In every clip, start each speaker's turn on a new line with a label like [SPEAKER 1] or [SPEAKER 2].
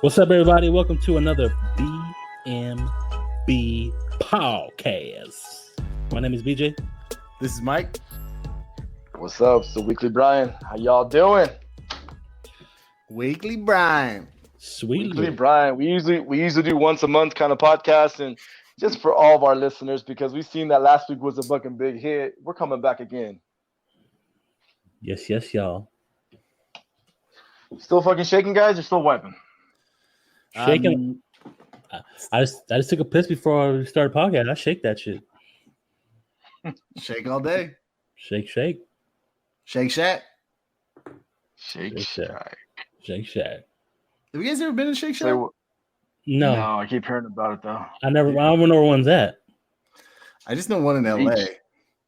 [SPEAKER 1] What's up, everybody? Welcome to another B.M.B podcast. My name is BJ.
[SPEAKER 2] This is Mike.
[SPEAKER 3] What's up? It's the Weekly Brian. How y'all doing?
[SPEAKER 2] Weekly Brian.
[SPEAKER 1] Sweet
[SPEAKER 3] Weekly Brian. We usually do once a month kind of podcast, and just for all of our listeners, because we've seen that last week was a fucking big hit. We're coming back again.
[SPEAKER 1] Yes, y'all.
[SPEAKER 3] Still fucking shaking, guys? Or still wiping?
[SPEAKER 1] Shaking. I just took a piss before we started podcast. I shake that shit.
[SPEAKER 2] Shake all day.
[SPEAKER 1] Shake.
[SPEAKER 2] Shake Shack.
[SPEAKER 3] Shake
[SPEAKER 1] Shack.
[SPEAKER 2] Have you guys ever been to Shake Shack?
[SPEAKER 1] No,
[SPEAKER 3] I keep hearing about it though.
[SPEAKER 1] I don't know where one's at.
[SPEAKER 2] I just know one in LA.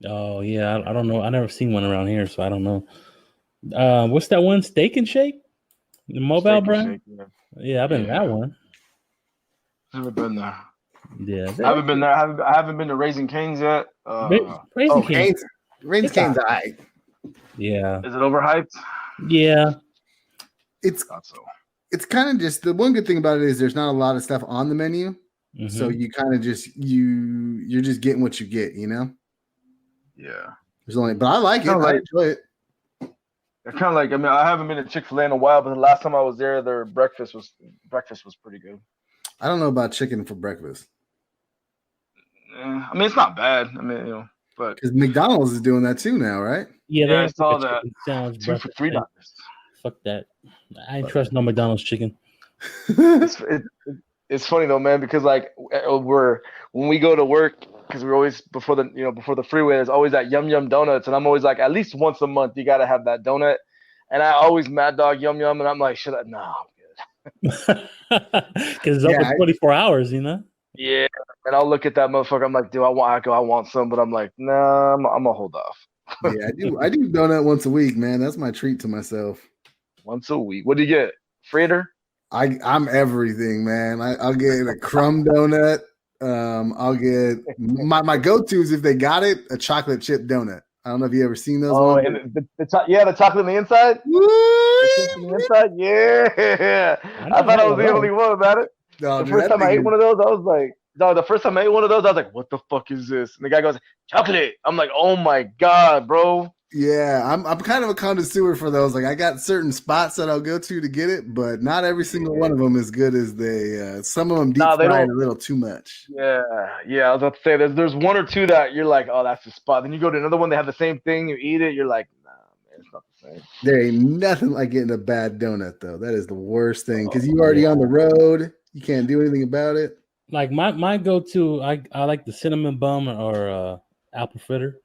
[SPEAKER 1] Oh yeah, I don't know. I never seen one around here, so I don't know. What's that one? Steak and Shake? The mobile brand? Yeah, I've been to that one.
[SPEAKER 3] Never been there.
[SPEAKER 1] Yeah,
[SPEAKER 3] I haven't been there. I haven't been to Raising Cane's yet.
[SPEAKER 1] Raising Cane's.
[SPEAKER 2] Raising Cane's alright.
[SPEAKER 1] Yeah.
[SPEAKER 3] Is it overhyped?
[SPEAKER 1] Yeah.
[SPEAKER 2] It's kind of just the one good thing about it is there's not a lot of stuff on the menu, so you kind of just you're just getting what you get, you know.
[SPEAKER 3] Yeah.
[SPEAKER 2] But I like it. I enjoy it.
[SPEAKER 3] Kind of like, I haven't been to Chick-fil-A in a while, but the last time I was there, their breakfast was pretty good.
[SPEAKER 2] I don't know about chicken for breakfast.
[SPEAKER 3] It's not bad. But
[SPEAKER 2] because McDonald's is doing that too now, right?
[SPEAKER 1] Yeah,
[SPEAKER 3] I saw that.
[SPEAKER 1] Sandwich
[SPEAKER 3] 2 for $3.
[SPEAKER 1] Fuck that. I ain't trust no McDonald's chicken.
[SPEAKER 3] It's funny though, man, because like when we go to work, because we're always before the freeway, there's always that Yum Yum donuts, and I'm always like, at least once a month you gotta have that donut, and I always mad dog Yum Yum, and I'm like, I'm good.
[SPEAKER 1] Because it's open 24 hours, you know.
[SPEAKER 3] Yeah, and I'll look at that motherfucker. I'm like, dude, I want some, but I'm like, nah, I'm gonna hold off.
[SPEAKER 2] Yeah, I do donut once a week, man. That's my treat to myself.
[SPEAKER 3] Once a week. What do you get? Fritter?
[SPEAKER 2] I'm everything, man. I'll get a crumb donut. I'll get my go-tos if they got it, a chocolate chip donut. I don't know if you ever seen those.
[SPEAKER 3] Oh, and the chocolate on the inside. The inside, yeah. I thought I was the only one about it.
[SPEAKER 2] No,
[SPEAKER 3] the first time I ate one of those, I was like, what the fuck is this? And the guy goes, chocolate. I'm like, oh my god, bro.
[SPEAKER 2] Yeah, I'm kind of a connoisseur for those. Like, I got certain spots that I'll go to get it, but not every single one of them is good as they. Some of them deep fried a little too much.
[SPEAKER 3] Yeah. I was about to say there's one or two that you're like, oh, that's the spot. Then you go to another one, they have the same thing. You eat it, you're like, nah, man, it's not the same.
[SPEAKER 2] There ain't nothing like getting a bad donut though. That is the worst thing because you're already on the road. You can't do anything about it.
[SPEAKER 1] Like my go-to, I like the cinnamon bun or apple fritter.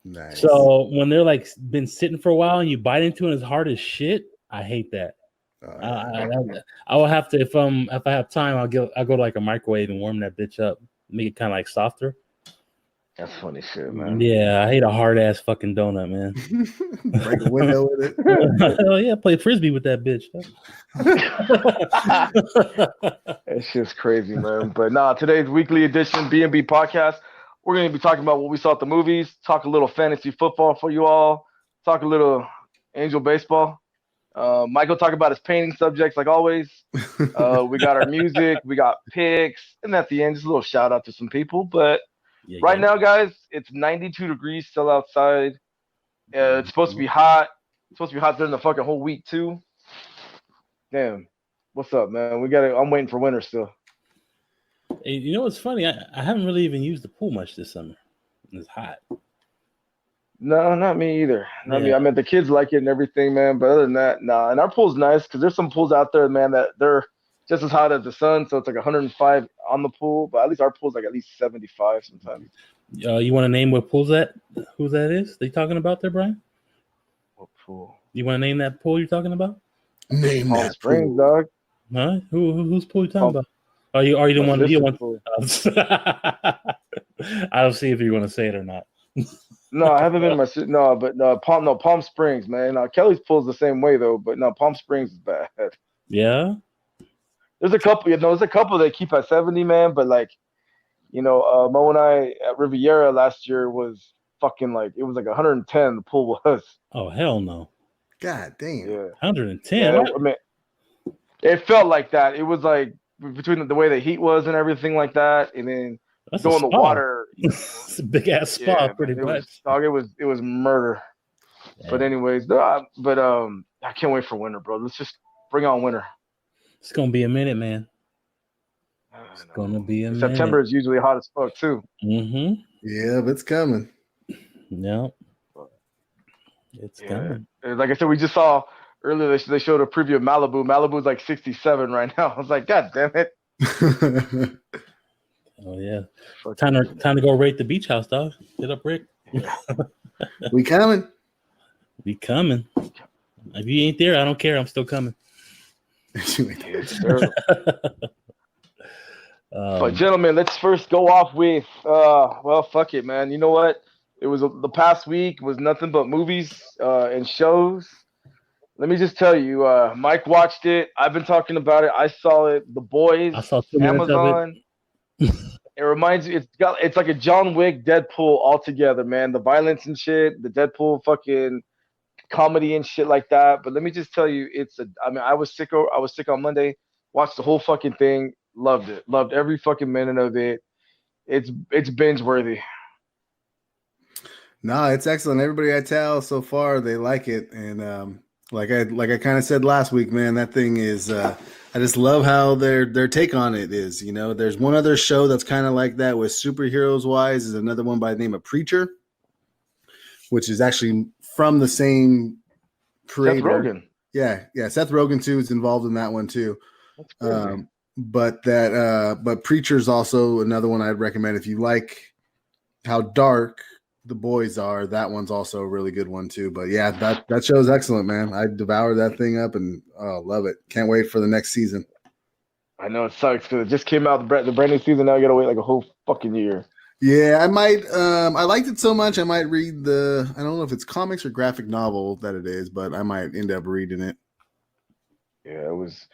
[SPEAKER 2] Nice.
[SPEAKER 1] So when they're like been sitting for a while and you bite into it as hard as shit, I hate that. I will have to if I have time, I'll go to like a microwave and warm that bitch up, make it kind of like softer.
[SPEAKER 3] That's funny shit, man.
[SPEAKER 1] Yeah, I hate a hard ass fucking donut, man.
[SPEAKER 2] Break a window with it.
[SPEAKER 1] Hell yeah, play frisbee with that bitch.
[SPEAKER 3] It's just crazy, man. But today's weekly edition B&B podcast. We're going to be talking about what we saw at the movies, talk a little fantasy football for you all, talk a little Angel baseball. Michael talk about his painting subjects like always. We got our music, we got picks, and at the end, just a little shout out to some people. But right now, guys, it's 92 degrees still outside. It's supposed to be hot. It's supposed to be hot during the fucking whole week too. Damn, what's up, man? I'm waiting for winter still.
[SPEAKER 1] Hey, you know what's funny? I haven't really even used the pool much this summer. It's hot.
[SPEAKER 3] No, not me either. Not me. I mean, the kids like it and everything, man. But other than that, nah. And our pool's nice because there's some pools out there, man, that they're just as hot as the sun. So it's like 105 on the pool. But at least our pool's like at least 75 sometimes.
[SPEAKER 1] You want to name what pool's that? Who that is? They talking about there, Brian?
[SPEAKER 3] What pool?
[SPEAKER 1] You want to name that pool you're talking about?
[SPEAKER 2] Name
[SPEAKER 3] Palm
[SPEAKER 2] that
[SPEAKER 3] Springs,
[SPEAKER 2] pool.
[SPEAKER 3] dog.
[SPEAKER 1] Huh? Whose pool you talking about? Are you the one? I'll see if you want to say it or not.
[SPEAKER 3] No, I haven't been Palm Springs, man. Kelly's pool's the same way though, but no, Palm Springs is bad.
[SPEAKER 1] Yeah.
[SPEAKER 3] There's a couple that keep at 70, man, but like, Mo and I at Riviera last year was fucking like it was like 110. The pool was.
[SPEAKER 1] Oh hell no.
[SPEAKER 2] God damn.
[SPEAKER 3] Yeah.
[SPEAKER 1] 110.
[SPEAKER 3] Yeah, I mean, It felt like that. It was like between the way the heat was and everything like that, and then
[SPEAKER 1] That's
[SPEAKER 3] go
[SPEAKER 1] a
[SPEAKER 3] in the
[SPEAKER 1] spa.
[SPEAKER 3] water.
[SPEAKER 1] It's a big ass spa,
[SPEAKER 3] Yeah,
[SPEAKER 1] pretty
[SPEAKER 3] man. It was
[SPEAKER 1] much.
[SPEAKER 3] dog. It was murder. But
[SPEAKER 1] Yeah.
[SPEAKER 3] anyways, I can't wait for winter, bro. Let's just bring on winter.
[SPEAKER 1] It's gonna be a minute, man. It's gonna be a minute.
[SPEAKER 3] September is usually hot as fuck too.
[SPEAKER 1] Mm-hmm.
[SPEAKER 2] Yeah, but it's coming.
[SPEAKER 1] No. It's coming.
[SPEAKER 3] Like I said, we just saw earlier they showed a preview of Malibu. Malibu's like 67 right now. I was like, God damn it.
[SPEAKER 1] Oh yeah. Time to go rate the beach house, dog. Get up, Rick.
[SPEAKER 3] Yeah.
[SPEAKER 2] We coming.
[SPEAKER 1] We coming. If you ain't there, I don't care. I'm still coming.
[SPEAKER 3] Yes, sir. But gentlemen, let's first go off with well, fuck it, man. You know what? It was the past week was nothing but movies and shows. Let me just tell you, Mike watched it. I've been talking about it. I saw it. The Boys,
[SPEAKER 1] I saw 2 minutes
[SPEAKER 3] Amazon. Of it. It reminds you. It's like a John Wick, Deadpool all together, man. The violence and shit, the Deadpool fucking comedy and shit like that. But let me just tell you, I was sick on Monday. Watched the whole fucking thing. Loved it. Loved every fucking minute of it. It's binge worthy.
[SPEAKER 2] No, it's excellent. Everybody I tell so far they like it, and like I kind of said last week, man, that thing is. I just love how their take on it is. You know, there's one other show that's kind of like that with superheroes wise. Is another one by the name of Preacher, which is actually from the same creator.
[SPEAKER 3] Seth Rogen.
[SPEAKER 2] Yeah. Seth Rogen too is involved in that one too. But Preacher's also another one I'd recommend if you like how dark the boys are. That one's also a really good one too. But yeah, that show's excellent, man. I devoured that thing up and love it. Can't wait for the next season.
[SPEAKER 3] I know it sucks because it just came out the brand new season. Now I gotta wait like a whole fucking year.
[SPEAKER 2] Yeah, I might. I liked it so much I might read I don't know if it's comics or graphic novel that it is, but I might end up reading it.
[SPEAKER 3] Yeah, it was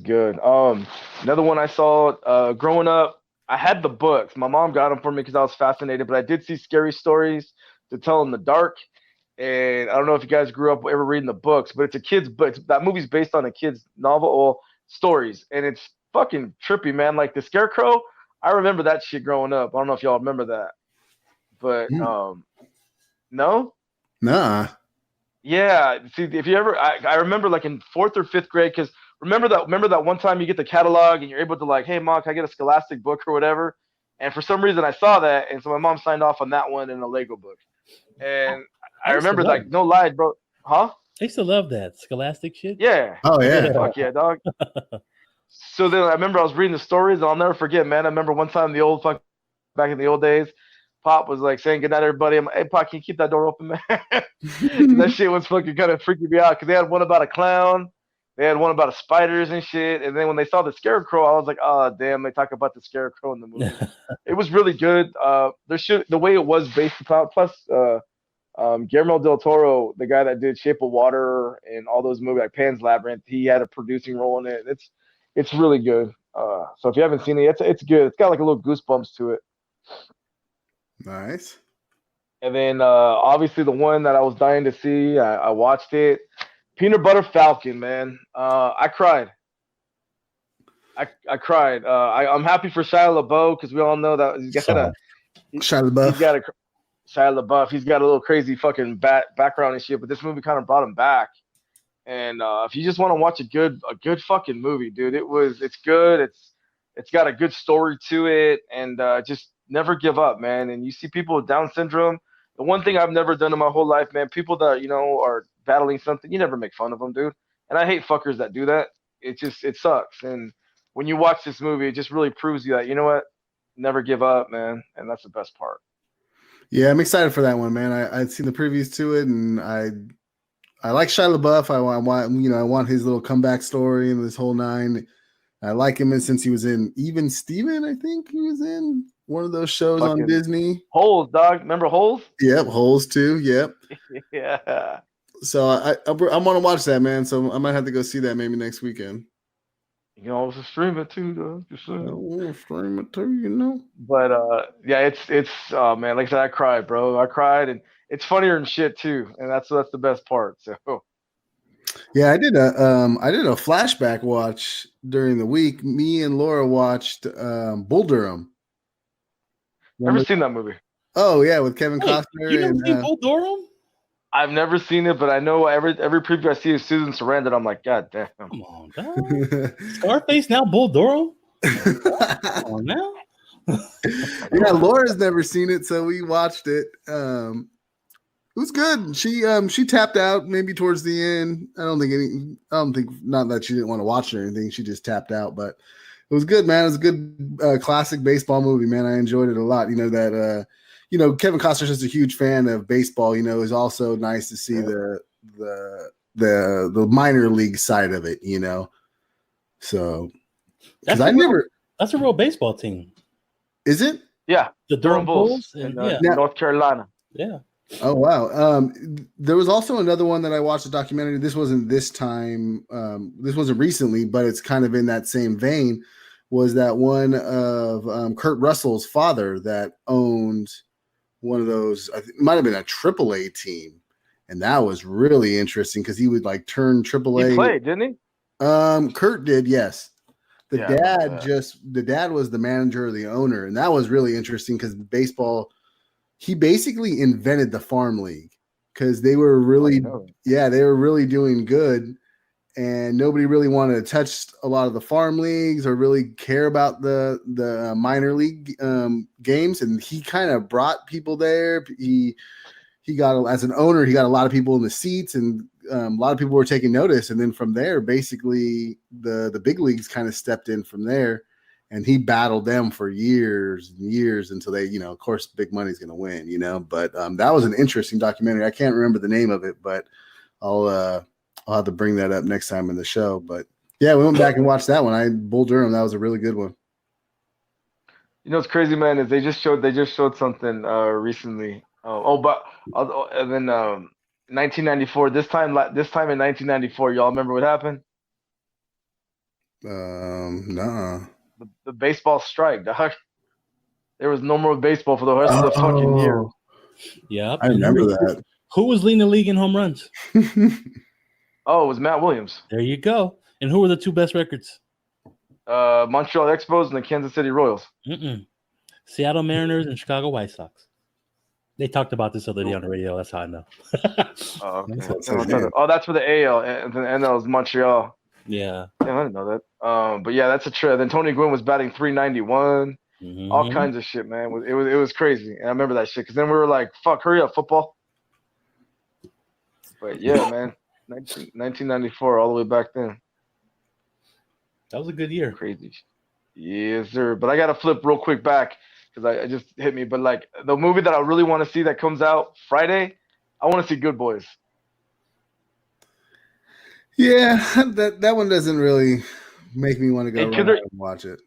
[SPEAKER 3] good. Another one I saw growing up. I had the books. My mom got them for me because I was fascinated, but I did see Scary Stories to Tell in the Dark. And I don't know if you guys grew up ever reading the books, but it's a kid's book. That movie's based on a kid's novel or stories, and it's fucking trippy, man. Like the Scarecrow, I remember that shit growing up. I don't know if y'all remember that, but no,
[SPEAKER 2] nah.
[SPEAKER 3] Yeah, see, if you ever, I remember like in 4th or 5th grade, because remember that one time you get the catalog and you're able to like, hey mom, can I get a Scholastic book or whatever? And for some reason I saw that, and so my mom signed off on that one in a Lego book. And I remember like, no lies, bro, huh?
[SPEAKER 1] I used to love that Scholastic shit.
[SPEAKER 3] Yeah.
[SPEAKER 2] Oh yeah.
[SPEAKER 3] Fuck yeah, dog. So then I remember I was reading the stories, and I'll never forget, man. I remember one time back in the old days, Pop was like saying goodnight, everybody. I'm like, hey, Pop, can you keep that door open, man? That shit was fucking kind of freaking me out because they had one about a clown, they had one about a spiders and shit, and then when they saw the Scarecrow, I was like, oh damn, they talk about the Scarecrow in the movie. It was really good. The way it was based upon, plus Guillermo del Toro, the guy that did Shape of Water and all those movies like Pan's Labyrinth, he had a producing role in it. It's really good. So if you haven't seen it, it's good. It's got like a little goosebumps to it.
[SPEAKER 2] Nice.
[SPEAKER 3] And then obviously the one that I was dying to see, I watched it. Peanut Butter Falcon, man. I cried. I cried. I'm happy for Shia LaBeouf because we all know that he's got
[SPEAKER 2] Shia LaBeouf.
[SPEAKER 3] Shia LaBeouf. He's got a little crazy fucking background and shit, but this movie kind of brought him back. And if you just want to watch a good fucking movie, dude, it's good. It's got a good story to it, and just never give up, man. And you see people with Down syndrome. The one thing I've never done in my whole life, man, people that are battling something, you never make fun of them, dude. And I hate fuckers that do that. It sucks. And when you watch this movie, it just really proves you that you know what, never give up, man. And that's the best part.
[SPEAKER 2] Yeah, I'm excited for that one, man. I'd seen the previews to it, and I like Shia LaBeouf. I want his little comeback story and this whole nine. I like him since he was in Even Steven, I think he was in one of those shows on Disney.
[SPEAKER 3] Holes, dog. Remember Holes?
[SPEAKER 2] Yep, Holes too. Yep.
[SPEAKER 3] Yeah.
[SPEAKER 2] So I want to watch that, man. So I might have to go see that maybe next weekend.
[SPEAKER 3] You can also stream it too, though.
[SPEAKER 2] Just stream it too,
[SPEAKER 3] But yeah, it's man, like I said, I cried, bro. I cried, and it's funnier and shit too, and that's the best part. So
[SPEAKER 2] Yeah, I did a flashback watch during the week. Me and Laura watched Bull Durham.
[SPEAKER 3] Never seen that movie.
[SPEAKER 2] Oh yeah, with Kevin Costner.
[SPEAKER 1] You never seen Bull Durham?
[SPEAKER 3] I've never seen it, but I know every preview I see of Susan Sarandon, I'm like, God damn.
[SPEAKER 1] Come on, dog. Scarface now, Bull Durham. Come on now.
[SPEAKER 2] Yeah, Laura's never seen it, so we watched it. It was good. She tapped out maybe towards the end. I don't think not that she didn't want to watch it or anything. She just tapped out, but it was good, man. It was a good classic baseball movie, man. I enjoyed it a lot. You know that Kevin Costner's just a huge fan of baseball. You know, it's also nice to see the minor league side of it. You know, so
[SPEAKER 1] that's a real baseball team.
[SPEAKER 2] Is it?
[SPEAKER 3] Yeah,
[SPEAKER 1] the Durham Bulls
[SPEAKER 3] in North Carolina.
[SPEAKER 1] Yeah.
[SPEAKER 2] Oh wow. There was also another one that I watched a documentary. This wasn't this time. This wasn't recently, but it's kind of in that same vein. Was that one of Kurt Russell's father that owned one of those? I think it might have been a AAA team, and that was really interesting because he would like turn AAA.
[SPEAKER 3] He played, didn't
[SPEAKER 2] he? Kurt did, yes. The dad was the manager or the owner, and that was really interesting because baseball. He basically invented the farm league because they were really doing good, and nobody really wanted to touch a lot of the farm leagues or really care about the minor league games. And he kind of brought people there. He got, as an owner, he got a lot of people in the seats, and a lot of people were taking notice. And then from there, basically the big leagues kind of stepped in from there. And he battled them for years and years until they, of course, big money's going to win, But that was an interesting documentary. I can't remember the name of it, but I'll have to bring that up next time in the show. But yeah, we went back and watched that one. Bull Durham. That was a really good one.
[SPEAKER 3] What's crazy, man, is they just showed something recently. And then 1994. This time in 1994, y'all remember what happened?
[SPEAKER 2] Nah.
[SPEAKER 3] The baseball strike, dog. There was no more baseball for the rest of the fucking year.
[SPEAKER 1] Yeah,
[SPEAKER 2] I remember that.
[SPEAKER 1] Who was leading the league in home runs?
[SPEAKER 3] Oh, it was Matt Williams.
[SPEAKER 1] There you go. And who were the two best records?
[SPEAKER 3] Montreal Expos and the Kansas City Royals.
[SPEAKER 1] Seattle Mariners and Chicago White Sox. They talked about this other day on the radio. That's how I know.
[SPEAKER 3] That's for the AL, and the NL is Montreal.
[SPEAKER 1] Yeah.
[SPEAKER 3] I didn't know that. But yeah, that's a trip. Then Tony Gwynn was batting 391. All kinds of shit, man. It was crazy. And I remember that shit because then we were like, "Fuck, hurry up, football." But yeah, man, 1994, all the way back then.
[SPEAKER 1] That was a good year.
[SPEAKER 3] Crazy. Yes, sir. But I gotta flip real quick back because I just hit me. But like the movie that I really want to see that comes out Friday, I want to see Good Boys.
[SPEAKER 2] Yeah, that one doesn't really make me want to go and watch it.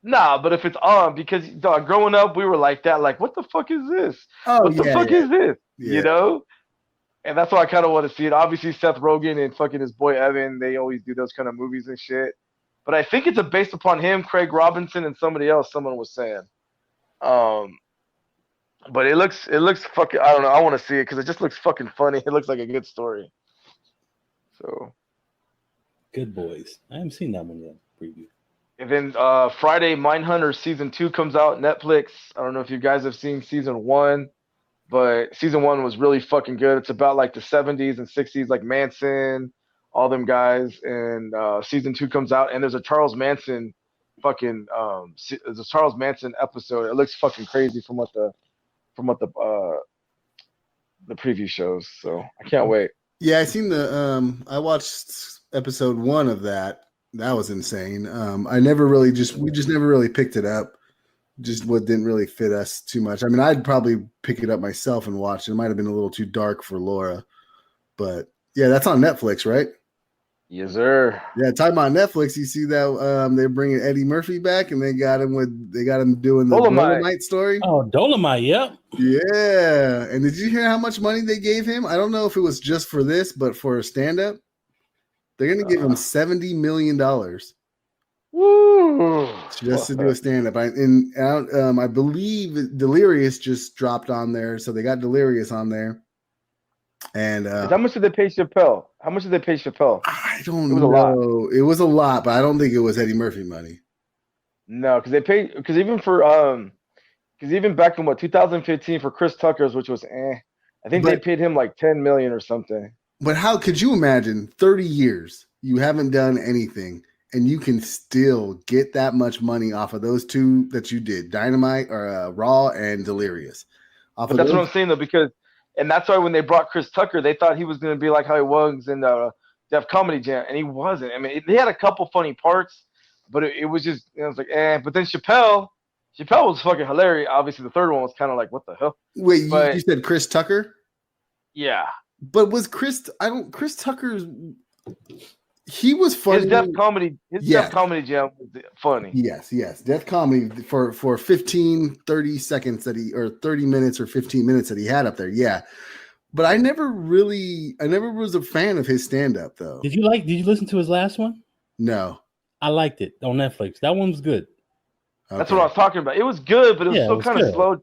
[SPEAKER 3] Nah, but if it's on, because dog, growing up, we were like that. Like, what the fuck is this? What the fuck is this? Yeah. And that's why I kind of want to see it. Obviously, Seth Rogen and fucking his boy Evan, they always do those kind of movies and shit. But I think it's based upon him, Craig Robinson, and somebody else. Someone was saying. But it looks fucking. I don't know. I want to see it because it just looks fucking funny. It looks like a good story. So,
[SPEAKER 1] Good Boys. I haven't seen that one yet. Preview.
[SPEAKER 3] And then Friday, Mindhunter season 2 comes out Netflix. I don't know if you guys have seen season 1, but season 1 was really fucking good. It's about like the 70s and 60s, like Manson, all them guys. And season 2 comes out, and there's a Charles Manson fucking there's a Charles Manson episode. It looks fucking crazy from what the preview shows. So I can't wait.
[SPEAKER 2] Yeah, I seen I watched episode 1 of that. That was insane. We just never really picked it up. Just what didn't really fit us too much. I mean, I'd probably pick it up myself and watch it. It might have been a little too dark for Laura, but yeah, that's on Netflix, right?
[SPEAKER 3] Yes, sir.
[SPEAKER 2] Yeah, talking about Netflix, you see that they're bringing Eddie Murphy back, and they got him doing the Dolomite story.
[SPEAKER 1] Oh, Dolomite, yep.
[SPEAKER 2] Yeah, and did you hear how much money they gave him? I don't know if it was just for this, but for a stand-up, they're going to give him $70 million.
[SPEAKER 3] Woo!
[SPEAKER 2] Just to do a stand-up. I believe Delirious just dropped on there, so they got Delirious on there. And
[SPEAKER 3] how much did they pay Chappelle? How much did they pay Chappelle?
[SPEAKER 2] I don't
[SPEAKER 3] It was
[SPEAKER 2] know.
[SPEAKER 3] a lot.
[SPEAKER 2] It was a lot, but I don't think it was Eddie Murphy money.
[SPEAKER 3] No, because they paid because even back in 2015 for Chris Tucker's, which was I think they paid him like 10 million or something.
[SPEAKER 2] But how could you imagine 30 years you haven't done anything and you can still get that much money off of those two that you did, Dynamite or Raw and Delirious?
[SPEAKER 3] But that's what I'm saying though, and that's why when they brought Chris Tucker, they thought he was going to be like how he was in Def Comedy Jam, and he wasn't. I mean, they had a couple funny parts, but it was just, it was like, But then Chappelle was fucking hilarious. Obviously, the third one was kind of like, what the hell?
[SPEAKER 2] Wait, you said Chris Tucker?
[SPEAKER 3] Yeah.
[SPEAKER 2] But was Chris Tucker's, he was funny.
[SPEAKER 3] His Def Comedy Jam was funny.
[SPEAKER 2] Yes. Def Comedy for 15, 30 seconds 30 minutes or 15 minutes that he had up there. Yeah. But I never was a fan of his stand-up though.
[SPEAKER 1] Did you listen to his last one?
[SPEAKER 2] No.
[SPEAKER 1] I liked it on Netflix. That one was good.
[SPEAKER 2] Okay.
[SPEAKER 3] That's what I was talking about. It was good, but it was still kind of slow.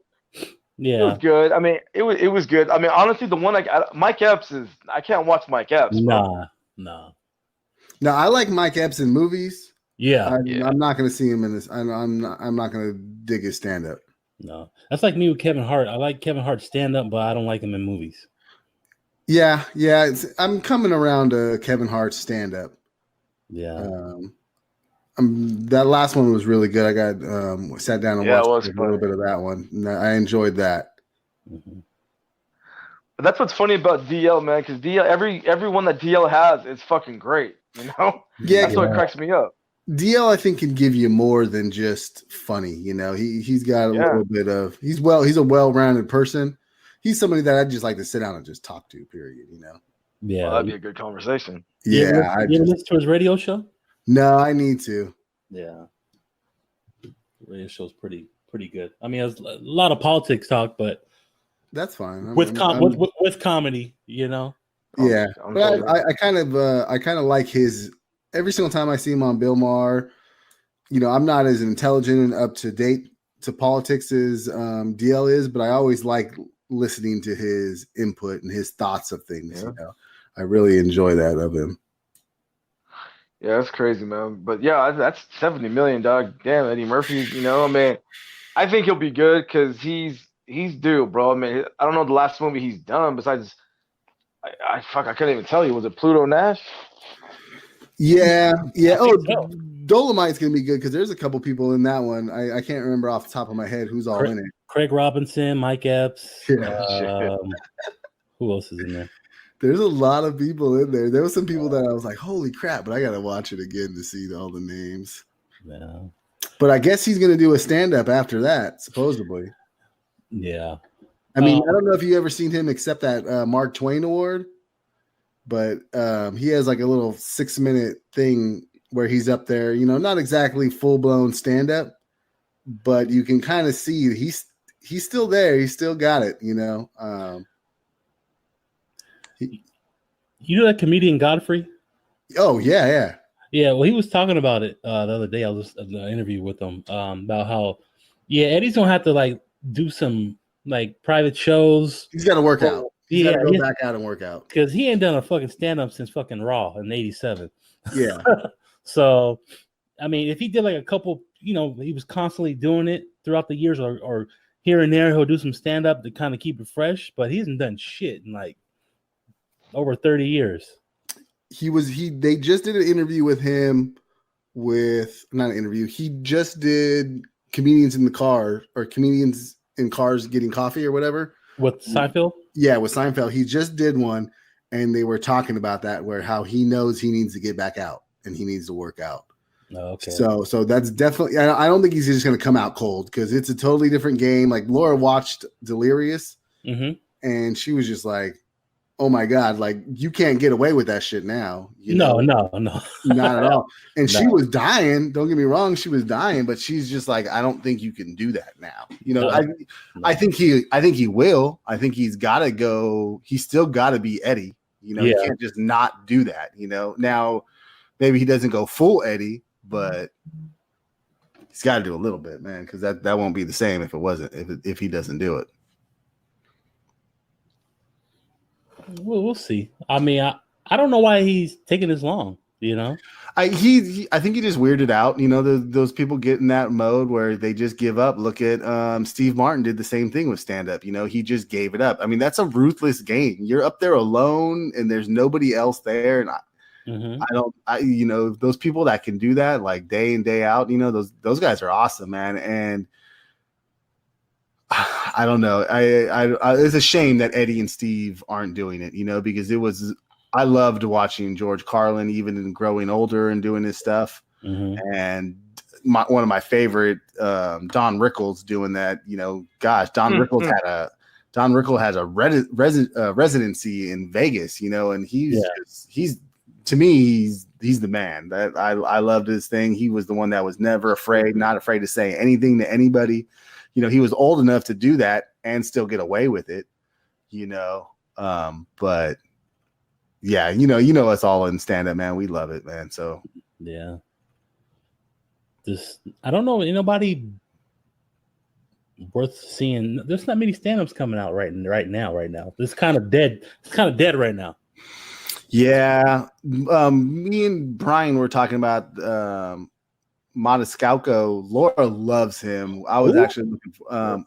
[SPEAKER 1] Yeah,
[SPEAKER 3] it was good. I mean, it was good. I mean, honestly, the one Mike Epps I can't watch Mike Epps.
[SPEAKER 1] Nah.
[SPEAKER 2] No, I like Mike Epps in movies.
[SPEAKER 1] Yeah,
[SPEAKER 2] I'm not going to see him in this. I'm not going to dig his stand up.
[SPEAKER 1] No, that's like me with Kevin Hart. I like Kevin Hart's stand up, but I don't like him in movies.
[SPEAKER 2] Yeah. I'm coming around to Kevin Hart's stand up.
[SPEAKER 1] Yeah.
[SPEAKER 2] That last one was really good. I got sat down and watched a little bit of that one. I enjoyed that.
[SPEAKER 1] Mm-hmm.
[SPEAKER 3] But that's what's funny about DL, man, because DL everyone that DL has is fucking great. You know?
[SPEAKER 2] Yeah,
[SPEAKER 3] that's what cracks me up.
[SPEAKER 2] DL, I think, can give you more than just funny. You know, he's got a little bit of he's a well-rounded person. He's somebody that I'd just like to sit down and just talk to. Period. You know.
[SPEAKER 3] Yeah, that'd be a good conversation.
[SPEAKER 2] Yeah,
[SPEAKER 1] you ever listen to his radio show?
[SPEAKER 2] No, I need to.
[SPEAKER 1] Yeah, the radio show's pretty good. I mean, there's a lot of politics talk, but
[SPEAKER 2] that's fine.
[SPEAKER 1] With comedy, you know.
[SPEAKER 2] Yeah, but I kind of like his. Every single time I see him on Bill Maher, you know, I'm not as intelligent and up to date to politics as DL is, but I always like listening to his input and his thoughts of things. Yeah. You know, I really enjoy that of him.
[SPEAKER 3] Yeah, that's crazy, man. But yeah, that's 70 million, dog. Damn, Eddie Murphy. You know, I mean, I think he'll be good because he's due, bro. I mean, I don't know the last movie he's done besides. I couldn't even tell you. Was it Pluto Nash?
[SPEAKER 2] Yeah. Oh, Dolomite's gonna be good because there's a couple people in that one. I can't remember off the top of my head who's all in it.
[SPEAKER 1] Craig Robinson, Mike Epps. Yeah. Who else is in there?
[SPEAKER 2] There's a lot of people in there. There was some people that I was like, holy crap, but I got to watch it again to see all the names.
[SPEAKER 1] Yeah.
[SPEAKER 2] But I guess he's going to do a stand-up after that, supposedly.
[SPEAKER 1] Yeah.
[SPEAKER 2] I mean, I don't know if you ever seen him accept that Mark Twain Award, but he has like a little 6-minute thing where he's up there, you know, not exactly full-blown stand-up, but you can kind of see he's still there. He's still got it, you know.
[SPEAKER 1] You know that comedian Godfrey?
[SPEAKER 2] Oh, yeah.
[SPEAKER 1] Yeah, well, he was talking about it the other day. I was in an interview with him about how, Eddie's going to have to, like, do some, like, private shows.
[SPEAKER 2] He's got to work out. He's got to go back out and work out.
[SPEAKER 1] Because he ain't done a fucking stand-up since fucking Raw in 87.
[SPEAKER 2] Yeah.
[SPEAKER 1] So, I mean, if he did, like, a couple, you know, he was constantly doing it throughout the years or here and there, he'll do some stand-up to kind of keep it fresh. But he hasn't done shit in, like, over 30 years.
[SPEAKER 2] They just did an interview with him he just did comedians in the car or comedians in cars getting coffee or whatever.
[SPEAKER 1] With Seinfeld? Yeah,
[SPEAKER 2] with Seinfeld. He just did one and they were talking about that where how he knows he needs to get back out and he needs to work out.
[SPEAKER 1] Oh, okay.
[SPEAKER 2] So that's definitely, I don't think he's just going to come out cold because it's a totally different game. Like Laura watched Delirious and she was just like, oh my God, like you can't get away with that shit now.
[SPEAKER 1] No.
[SPEAKER 2] Not at all. And she was dying. Don't get me wrong. She was dying, but she's just like, I don't think you can do that now. You know, I think he will. I think he's got to go. He's still got to be Eddie. You know, he can't just not do that. You know, now maybe he doesn't go full Eddie, but he's got to do a little bit, man, because that won't be the same if he doesn't do it.
[SPEAKER 1] We'll see. I mean, I don't know why he's taking this long. You know,
[SPEAKER 2] I think he just weirded out. You know, those people get in that mode where they just give up. Look at Steve Martin did the same thing with stand up. You know, he just gave it up. I mean, that's a ruthless game. You're up there alone, and there's nobody else there. And you know, those people that can do that like day in day out. You know, those guys are awesome, man. And I don't know. I it's a shame that Eddie and Steve aren't doing it. You know, because I loved watching George Carlin, even in growing older and doing his stuff. And one of my favorite, Don Rickles, doing that. You know, gosh, Don Rickles has a residency in Vegas. You know, and he's to me he's the man. That I loved his thing. He was the one that was never afraid, not afraid to say anything to anybody. You know, he was old enough to do that and still get away with it. You know, but. Yeah, you know us all in stand-up, man. We love it, man. So
[SPEAKER 1] yeah, I don't know anybody worth seeing. There's not many stand-ups coming out right now. It's kind of dead. It's kind of dead right now.
[SPEAKER 2] Yeah, me and Brian were talking about Maniscalco. Laura loves him. I was actually looking for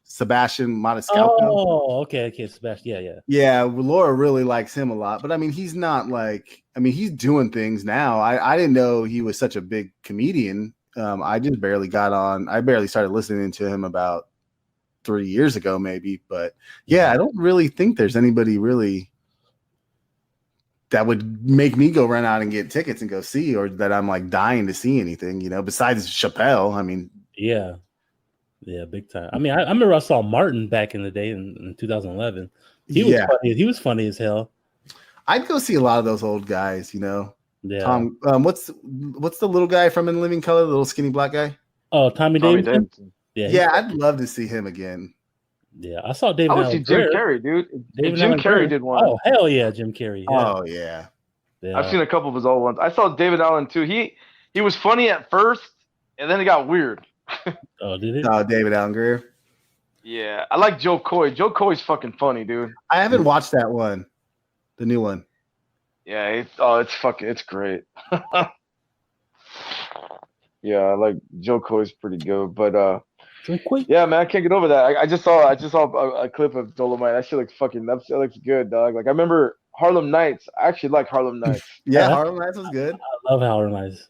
[SPEAKER 2] Sebastian Maniscalco.
[SPEAKER 1] Oh, okay, Sebastian.
[SPEAKER 2] Yeah. Laura really likes him a lot, but I mean, he's not like. I mean, he's doing things now. I didn't know he was such a big comedian. I just barely got on. I barely started listening to him about 3 years ago, maybe. But yeah, I don't really think there's anybody really that would make me go run out and get tickets and go see, or that I'm like dying to see anything, you know, besides Chappelle. I mean,
[SPEAKER 1] yeah, big time. I mean, I remember I saw Martin back in the day in 2011. He was funny as hell.
[SPEAKER 2] I'd go see a lot of those old guys, you know.
[SPEAKER 1] Yeah.
[SPEAKER 2] Tom, what's the little guy from In Living Color, the little skinny black guy?
[SPEAKER 1] Oh, Tommy Davidson.
[SPEAKER 2] Yeah, I'd love to see him again.
[SPEAKER 1] Yeah, I saw David.
[SPEAKER 3] I would see Jim Carrey, dude. Jim Carrey did one.
[SPEAKER 1] Oh hell yeah, Jim Carrey. Yeah.
[SPEAKER 2] Oh yeah.
[SPEAKER 3] I've seen a couple of his old ones. I saw David Allen too. He was funny at first, and then it got weird.
[SPEAKER 1] Oh, did it?
[SPEAKER 2] Oh, David Allen Greer.
[SPEAKER 3] Yeah, I like Joe Coy. Joe Coy's fucking funny, dude.
[SPEAKER 2] I haven't watched that one, the new one.
[SPEAKER 3] Yeah, it's great. Yeah, I like Joe Coy's pretty good, but yeah, man, I can't get over that. I just saw a clip of Dolomite. That shit looks good, dog. Like I remember Harlem Nights. I actually like Harlem Nights.
[SPEAKER 2] Yeah, Harlem Nights was good.
[SPEAKER 1] I love Harlem Nights.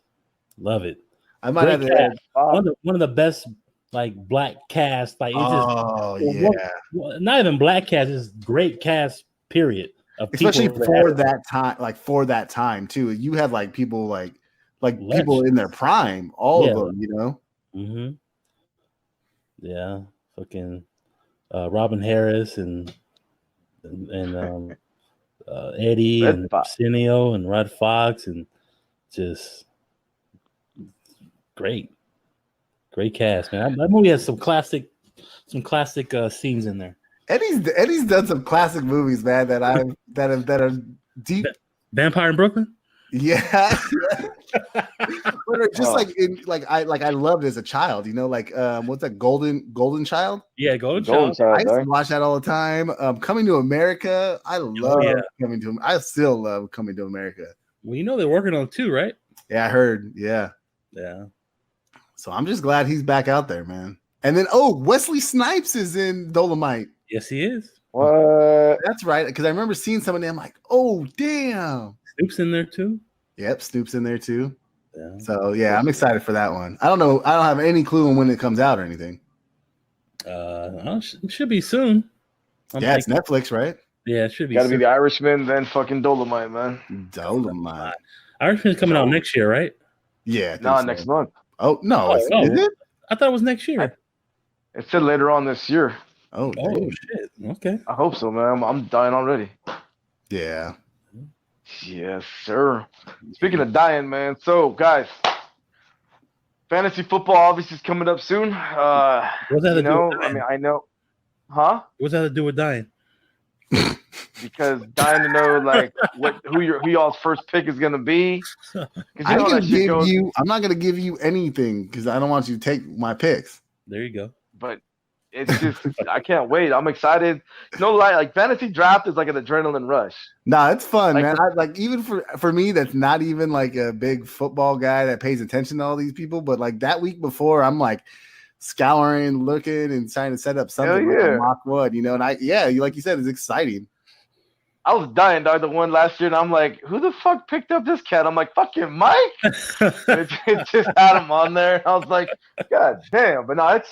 [SPEAKER 1] Love it.
[SPEAKER 2] I might have to
[SPEAKER 1] one of the best like black cast. Like
[SPEAKER 2] it's
[SPEAKER 1] not even black cast. It's great cast. Period.
[SPEAKER 2] Especially for that time, like for that time too. You had like people like people in their prime, all of them, you know.
[SPEAKER 1] Mm-hmm. Yeah, fucking Robin Harris and Eddie
[SPEAKER 3] Red
[SPEAKER 1] and
[SPEAKER 3] Fox.
[SPEAKER 1] Arsenio and Red Fox, and just great cast, man. That movie has some classic scenes in there.
[SPEAKER 2] Eddie's done some classic movies, man, that are deep.
[SPEAKER 1] Vampire in Brooklyn.
[SPEAKER 2] Yeah. Just I loved it as a child, you know, like what's that, Golden Child?
[SPEAKER 1] Yeah, Golden Child.
[SPEAKER 2] I used to watch that all the time. Coming to America. I still love Coming to America.
[SPEAKER 1] Well, you know they're working on 2, right?
[SPEAKER 2] Yeah, I heard. Yeah. So I'm just glad he's back out there, man. And then Wesley Snipes is in Dolomite.
[SPEAKER 1] Yes, he is.
[SPEAKER 3] What?
[SPEAKER 2] That's right. Because I remember seeing somebody. I'm like, oh damn.
[SPEAKER 1] Snoop's in there too.
[SPEAKER 2] Yep, Snoop's in there too.
[SPEAKER 1] Yeah.
[SPEAKER 2] So yeah, I'm excited for that one. I don't know. I don't have any clue on when it comes out or anything.
[SPEAKER 1] It should be soon.
[SPEAKER 2] It's Netflix, right?
[SPEAKER 1] Yeah, it should be.
[SPEAKER 3] Got to be The Irishman, then fucking Dolomite, man.
[SPEAKER 2] Dolomite.
[SPEAKER 1] Irishman's coming out next year, right?
[SPEAKER 2] Yeah.
[SPEAKER 3] Next month.
[SPEAKER 2] Oh no, is it?
[SPEAKER 1] I thought it was next year.
[SPEAKER 3] It said later on this year.
[SPEAKER 2] Oh
[SPEAKER 1] shit. Okay.
[SPEAKER 3] I hope so, man. I'm dying already.
[SPEAKER 2] Yeah.
[SPEAKER 3] Yes, sir. Speaking of dying, man. So, guys, fantasy football obviously is coming up soon.
[SPEAKER 1] What's that to do with dying?
[SPEAKER 3] I mean, I know. Huh?
[SPEAKER 1] What's that to do with dying?
[SPEAKER 3] Because dying to know like who y'all's first pick is gonna be.
[SPEAKER 2] I'm not gonna give you anything because I don't want you to take my picks.
[SPEAKER 1] There you go.
[SPEAKER 3] But it's just I can't wait. I'm excited. No lie, like fantasy draft is like an adrenaline rush.
[SPEAKER 2] Nah, it's fun,
[SPEAKER 3] Like
[SPEAKER 2] man. Like even for me, that's not even like a big football guy that pays attention to all these people. But like that week before, I'm like scouring, looking, and trying to set up something like a mock would, you know. And like you said, it's exciting.
[SPEAKER 3] I was dying, dog. The one last year, and I'm like, who the fuck picked up this cat? I'm like, fucking Mike. it just had him on there. And I was like, God damn. But no, it's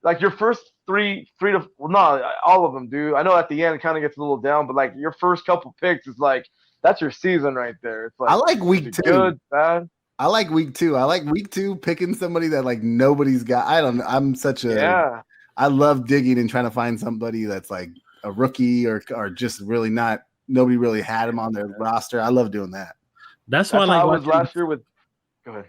[SPEAKER 3] like your first three to no, all of them, dude. I know at the end it kind of gets a little down, but like your first couple picks is like that's your season right there. It's like
[SPEAKER 2] I like week 2.
[SPEAKER 3] Good, bad.
[SPEAKER 2] I like week 2. I like week 2 picking somebody that like nobody's got. I don't know. I'm such a I love digging and trying to find somebody that's like a rookie or just really not. Nobody really had him on their roster. I love doing that.
[SPEAKER 1] That's why I
[SPEAKER 3] was last year with. Go ahead.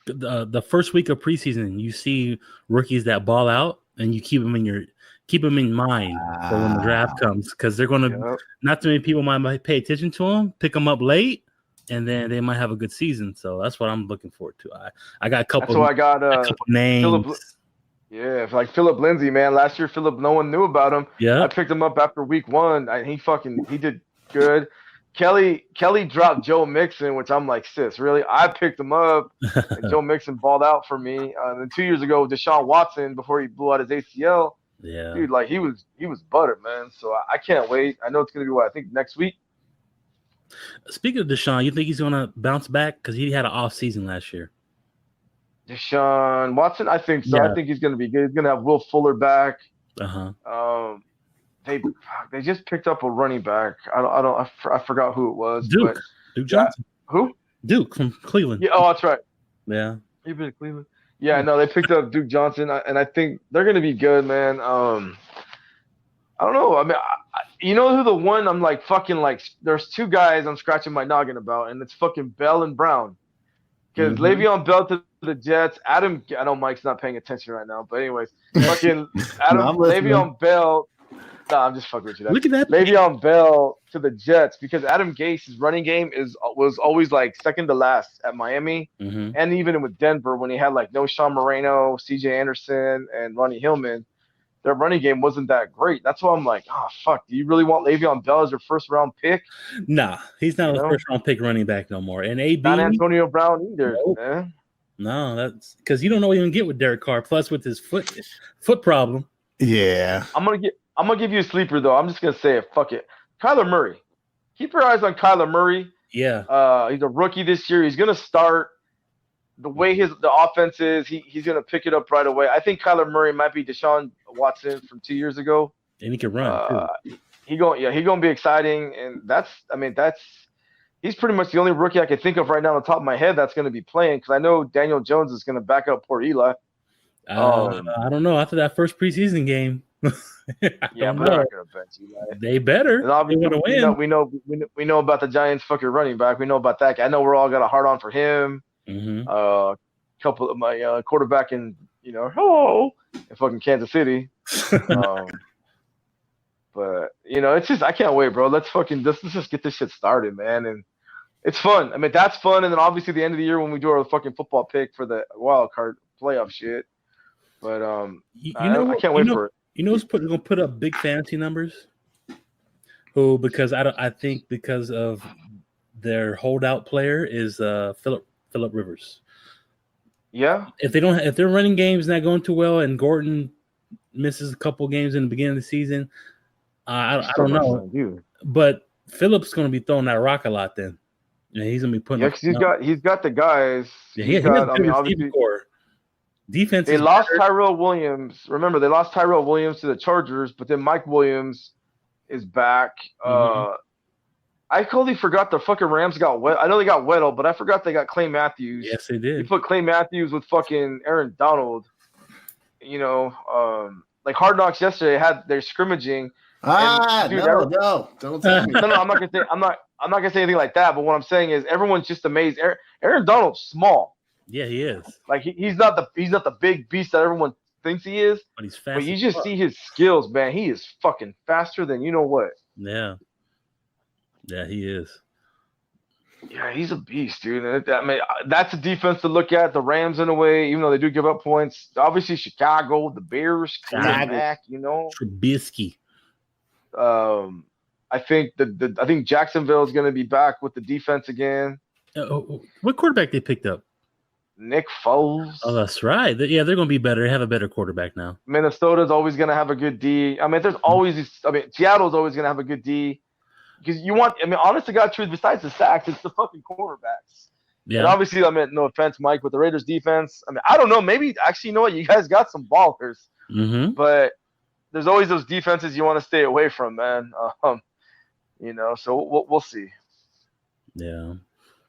[SPEAKER 1] The first week of preseason, you see rookies that ball out, and you keep them in mind for when the draft comes, because they're going to not too many people might pay attention to them, pick them up late, and then they might have a good season. So that's what I'm looking forward to. I got a couple.
[SPEAKER 3] So I got
[SPEAKER 1] a couple names.
[SPEAKER 3] Like Philip Lindsay, man. Last year, Philip, no one knew about him.
[SPEAKER 1] Yeah,
[SPEAKER 3] I picked him up after week 1. He did good. Kelly dropped Joe Mixon, which I'm like, sis, really? I picked him up, and Joe Mixon balled out for me. And then 2 years ago, Deshaun Watson, before he blew out his ACL, dude, like he was butter, man. So I can't wait. I know it's gonna be I think next week.
[SPEAKER 1] Speaking of Deshaun, you think he's gonna bounce back because he had an off season last year?
[SPEAKER 3] Deshaun Watson, I think so. Yeah. I think he's going to be good. He's going to have Will Fuller back. They just picked up a running back. I forgot who it was.
[SPEAKER 1] Duke Johnson.
[SPEAKER 3] Who?
[SPEAKER 1] Duke from Cleveland.
[SPEAKER 3] Yeah. Oh, that's right.
[SPEAKER 1] Yeah.
[SPEAKER 3] He's been in Cleveland. Yeah. No, they picked up Duke Johnson, and I think they're going to be good, man. I don't know. I mean, you know who the one I'm like fucking like? There's 2 guys I'm scratching my noggin about, and it's fucking Bell and Brown. Because Le'Veon Bell to the Jets, I know Mike's not paying attention right now, but anyways, fucking Le'Veon Bell. Nah, I'm just fucking with you.
[SPEAKER 1] Look at that.
[SPEAKER 3] Le'Veon Bell to the Jets, because Adam Gase's running game was always like second to last at Miami, and even with Denver when he had like no Sean Moreno, C.J. Anderson, and Ronnie Hillman. Their running game wasn't that great. That's why I'm like, oh, fuck. Do you really want Le'Veon Bell as your first-round pick?
[SPEAKER 1] Nah, he's not a first-round pick running back no more. And AB.
[SPEAKER 3] Not Antonio Brown either, man.
[SPEAKER 1] No, that's because you don't know what you're going to get with Derek Carr, plus with his foot problem.
[SPEAKER 2] Yeah.
[SPEAKER 3] I'm gonna give you a sleeper, though. I'm just going to say it. Fuck it. Kyler Murray. Keep your eyes on Kyler Murray.
[SPEAKER 1] Yeah.
[SPEAKER 3] He's a rookie this year. He's going to start. The way the offense is, he's going to pick it up right away. I think Kyler Murray might be Deshaun Watson from 2 years ago.
[SPEAKER 1] And he can run, too.
[SPEAKER 3] He's going to be exciting. And he's pretty much the only rookie I can think of right now on the top of my head that's going to be playing, because I know Daniel Jones is going to back up poor Eli.
[SPEAKER 1] I don't know. After that first preseason game.
[SPEAKER 3] But they're not going to bench Eli.
[SPEAKER 1] They better.
[SPEAKER 3] And obviously, we know about the Giants fucking running back. We know about that guy. I know we're all got a hard on for him. Couple of my quarterback in fucking Kansas City. But it's just I can't wait, bro. Let's just get this shit started, man. And it's fun. I mean, that's fun. And then obviously the end of the year when we do our fucking football pick for the wild card playoff shit. But I can't wait for it.
[SPEAKER 1] You know who's going to put up big fantasy numbers? I think because of their holdout player is Philip Rivers.
[SPEAKER 3] Yeah.
[SPEAKER 1] If their running game's not going too well and Gordon misses a couple games in the beginning of the season, I don't know. But Philip's going to be throwing that rock a lot then. Yeah, he's going to be putting.
[SPEAKER 3] Yeah, because he's got the guys.
[SPEAKER 1] Yeah, obviously defense.
[SPEAKER 3] They lost Tyrell Williams. Remember, they lost Tyrell Williams to the Chargers, but then Mike Williams is back. I totally forgot the fucking Rams got wet. I know they got Weddle, but I forgot they got Clay Matthews.
[SPEAKER 1] Yes, they did.
[SPEAKER 3] You put Clay Matthews with fucking Aaron Donald. Like Hard Knocks yesterday had their scrimmaging.
[SPEAKER 2] Don't tell me.
[SPEAKER 3] No, I'm not gonna say anything like that. But what I'm saying is everyone's just amazed. Aaron Donald's small.
[SPEAKER 1] Yeah, he is.
[SPEAKER 3] Like he's not the big beast that everyone thinks he is.
[SPEAKER 1] But he's fast.
[SPEAKER 3] But you just see his skills, man. He is fucking faster than you know what.
[SPEAKER 1] Yeah. Yeah, he is.
[SPEAKER 3] Yeah, he's a beast, dude. I mean, that's a defense to look at. The Rams, in a way, even though they do give up points. Obviously, Chicago, the Bears, Khalil Mack,
[SPEAKER 1] Trubisky.
[SPEAKER 3] I think I think Jacksonville is going to be back with the defense again.
[SPEAKER 1] What quarterback they picked up?
[SPEAKER 3] Nick Foles.
[SPEAKER 1] Oh, that's right. Yeah, they're going to be better. They have a better quarterback now.
[SPEAKER 3] Minnesota's always going to have a good D. I mean, Seattle's always going to have a good D. Because honest to God truth, besides the sacks, it's the fucking quarterbacks. Yeah. And obviously, no offense, Mike, with the Raiders defense. I don't know. Maybe, actually, you know what? You guys got some ballers.
[SPEAKER 1] Mm-hmm.
[SPEAKER 3] But there's always those defenses you want to stay away from, man. So we'll see.
[SPEAKER 1] Yeah.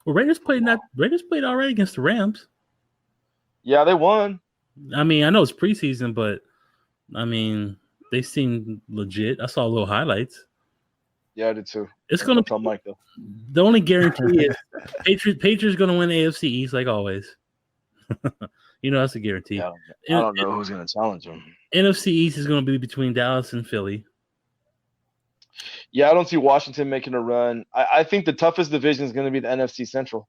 [SPEAKER 1] Well, Raiders played all right against the Rams.
[SPEAKER 3] Yeah, they won.
[SPEAKER 1] I know it's preseason, but, they seem legit. I saw little highlights.
[SPEAKER 3] Yeah, I did too.
[SPEAKER 1] It's going to
[SPEAKER 3] tell Mike, though.
[SPEAKER 1] The only guarantee is Patriots going to win AFC East like always. That's a guarantee.
[SPEAKER 3] Yeah, I don't know who's going to challenge them.
[SPEAKER 1] NFC East is going to be between Dallas and Philly.
[SPEAKER 3] Yeah, I don't see Washington making a run. I think the toughest division is going to be the NFC Central.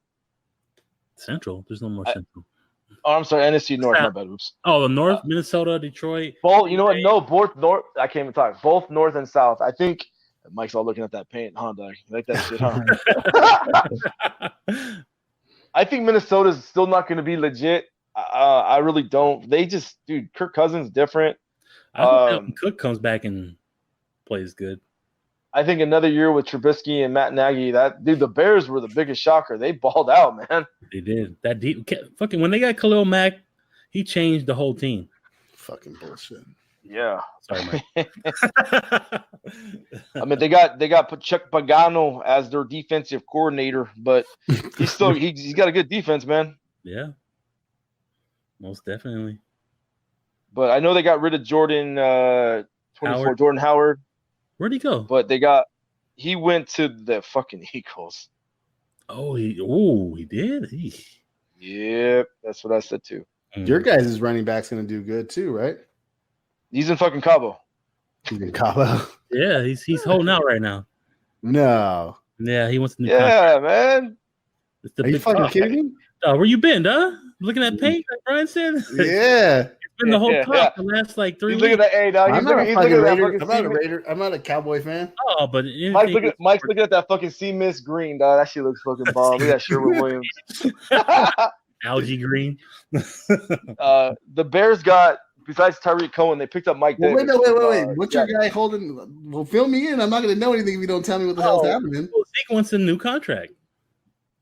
[SPEAKER 1] Central? There's no more Central.
[SPEAKER 3] I'm sorry, NFC North. My bad. Oops.
[SPEAKER 1] Oh, the North, Minnesota, Detroit.
[SPEAKER 3] Both. You know what? No, both North. I can't even talk. Both North and South. I think Mike's all looking at that paint, huh, Doug? You like that shit, huh? I think Minnesota's still not going to be legit. I really don't. They just, dude, Kirk Cousins different.
[SPEAKER 1] I think Cook comes back and plays good.
[SPEAKER 3] I think another year with Trubisky and Matt Nagy, the Bears were the biggest shocker. They balled out, man.
[SPEAKER 1] They did. That deep, fucking when they got Khalil Mack, he changed the whole team.
[SPEAKER 2] Fucking bullshit.
[SPEAKER 3] Yeah.
[SPEAKER 1] Sorry, Mike.
[SPEAKER 3] They got Chuck Pagano as their defensive coordinator, but he's still he's got a good defense, man.
[SPEAKER 1] Yeah. Most definitely.
[SPEAKER 3] But I know they got rid of Jordan 24, Jordan Howard.
[SPEAKER 1] Where'd he go?
[SPEAKER 3] But he went to the fucking Eagles.
[SPEAKER 1] Oh, he did?
[SPEAKER 3] Yep, that's what I said too.
[SPEAKER 2] Your guys' running back's going to do good too, right?
[SPEAKER 3] He's in fucking Cabo.
[SPEAKER 2] He's in Cabo?
[SPEAKER 1] Yeah, he's holding out right now.
[SPEAKER 2] No.
[SPEAKER 1] Yeah, he wants a new
[SPEAKER 3] contract. Man.
[SPEAKER 2] Are you fucking kidding me?
[SPEAKER 1] Where you been, huh? Looking at paint, like Brian said?
[SPEAKER 2] Yeah.
[SPEAKER 1] It's been the whole the last 3 weeks.
[SPEAKER 3] Look at that. Hey, dog.
[SPEAKER 2] I'm not a Raider. I'm not a Cowboy fan.
[SPEAKER 1] Oh, but
[SPEAKER 3] Mike's looking at that fucking sea mist green, dog. That shit looks fucking bomb. Look at that Sherwood Williams.
[SPEAKER 1] Algae green.
[SPEAKER 3] The Bears got, besides Tyreek Cohen, they picked up Mike Davis.
[SPEAKER 2] Wait. What's your guy holding? Well, fill me in. I'm not going to know anything if you don't tell me what the hell's happening.
[SPEAKER 1] Well, Zeke wants a new contract.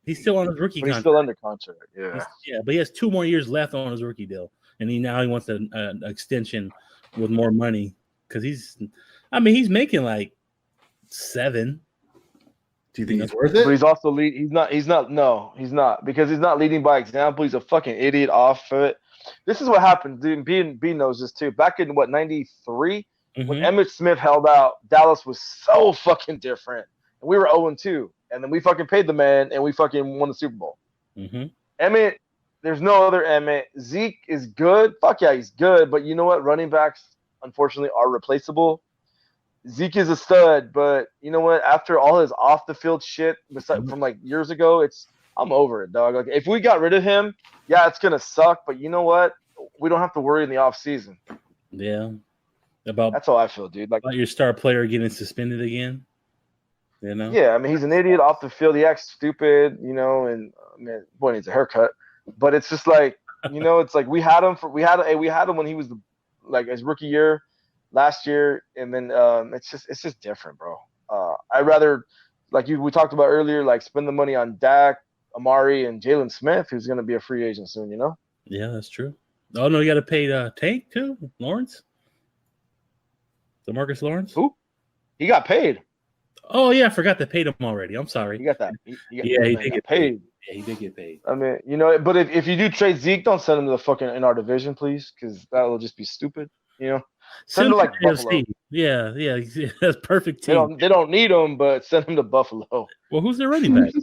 [SPEAKER 1] He's still on his rookie contract.
[SPEAKER 3] He's still under contract, yeah.
[SPEAKER 1] But he has 2 more years left on his rookie deal. And he wants an extension with more money. Because he's making like 7.
[SPEAKER 2] Do you think he's worth it?
[SPEAKER 3] But he's also he's not. No, he's not. Because he's not leading by example. He's a fucking idiot off of it. This is what happened, dude. B knows this too. Back in 93, when Emmitt Smith held out, Dallas was so fucking different. And we were 0-2. And then we fucking paid the man, and we fucking won the Super Bowl. Emmitt, there's no other Emmitt. Zeke is good. Fuck yeah, he's good. But you know what? Running backs, unfortunately, are replaceable. Zeke is a stud, but you know what? After all his off-the-field shit from like years ago, I'm over it, dog. Like if we got rid of him, yeah, it's gonna suck. But you know what? We don't have to worry in the off season.
[SPEAKER 1] Yeah,
[SPEAKER 3] that's how I feel, dude. Like
[SPEAKER 1] about your star player getting suspended again. You know?
[SPEAKER 3] Yeah, he's an idiot off the field. He acts stupid, and boy needs a haircut. But it's just like, it's like we had him when he was like his rookie year last year, and then it's just different, bro. I'd rather, like we talked about earlier, like spend the money on Dak, Amari, and Jalen Smith, who's going to be a free agent soon.
[SPEAKER 1] Yeah, that's true. Oh no, you got to pay Tank too, Lawrence. DeMarcus Lawrence.
[SPEAKER 3] Who? He got paid.
[SPEAKER 1] Oh yeah, I forgot they paid him already. I'm sorry.
[SPEAKER 3] You got that?
[SPEAKER 1] He did get paid. Yeah, he did get paid.
[SPEAKER 3] But if you do trade Zeke, don't send him to the fucking in our division, please, because that will just be stupid. Send him to like Buffalo. Yeah, that's perfect team. They don't need him, but send him to Buffalo.
[SPEAKER 1] Well, who's their running back?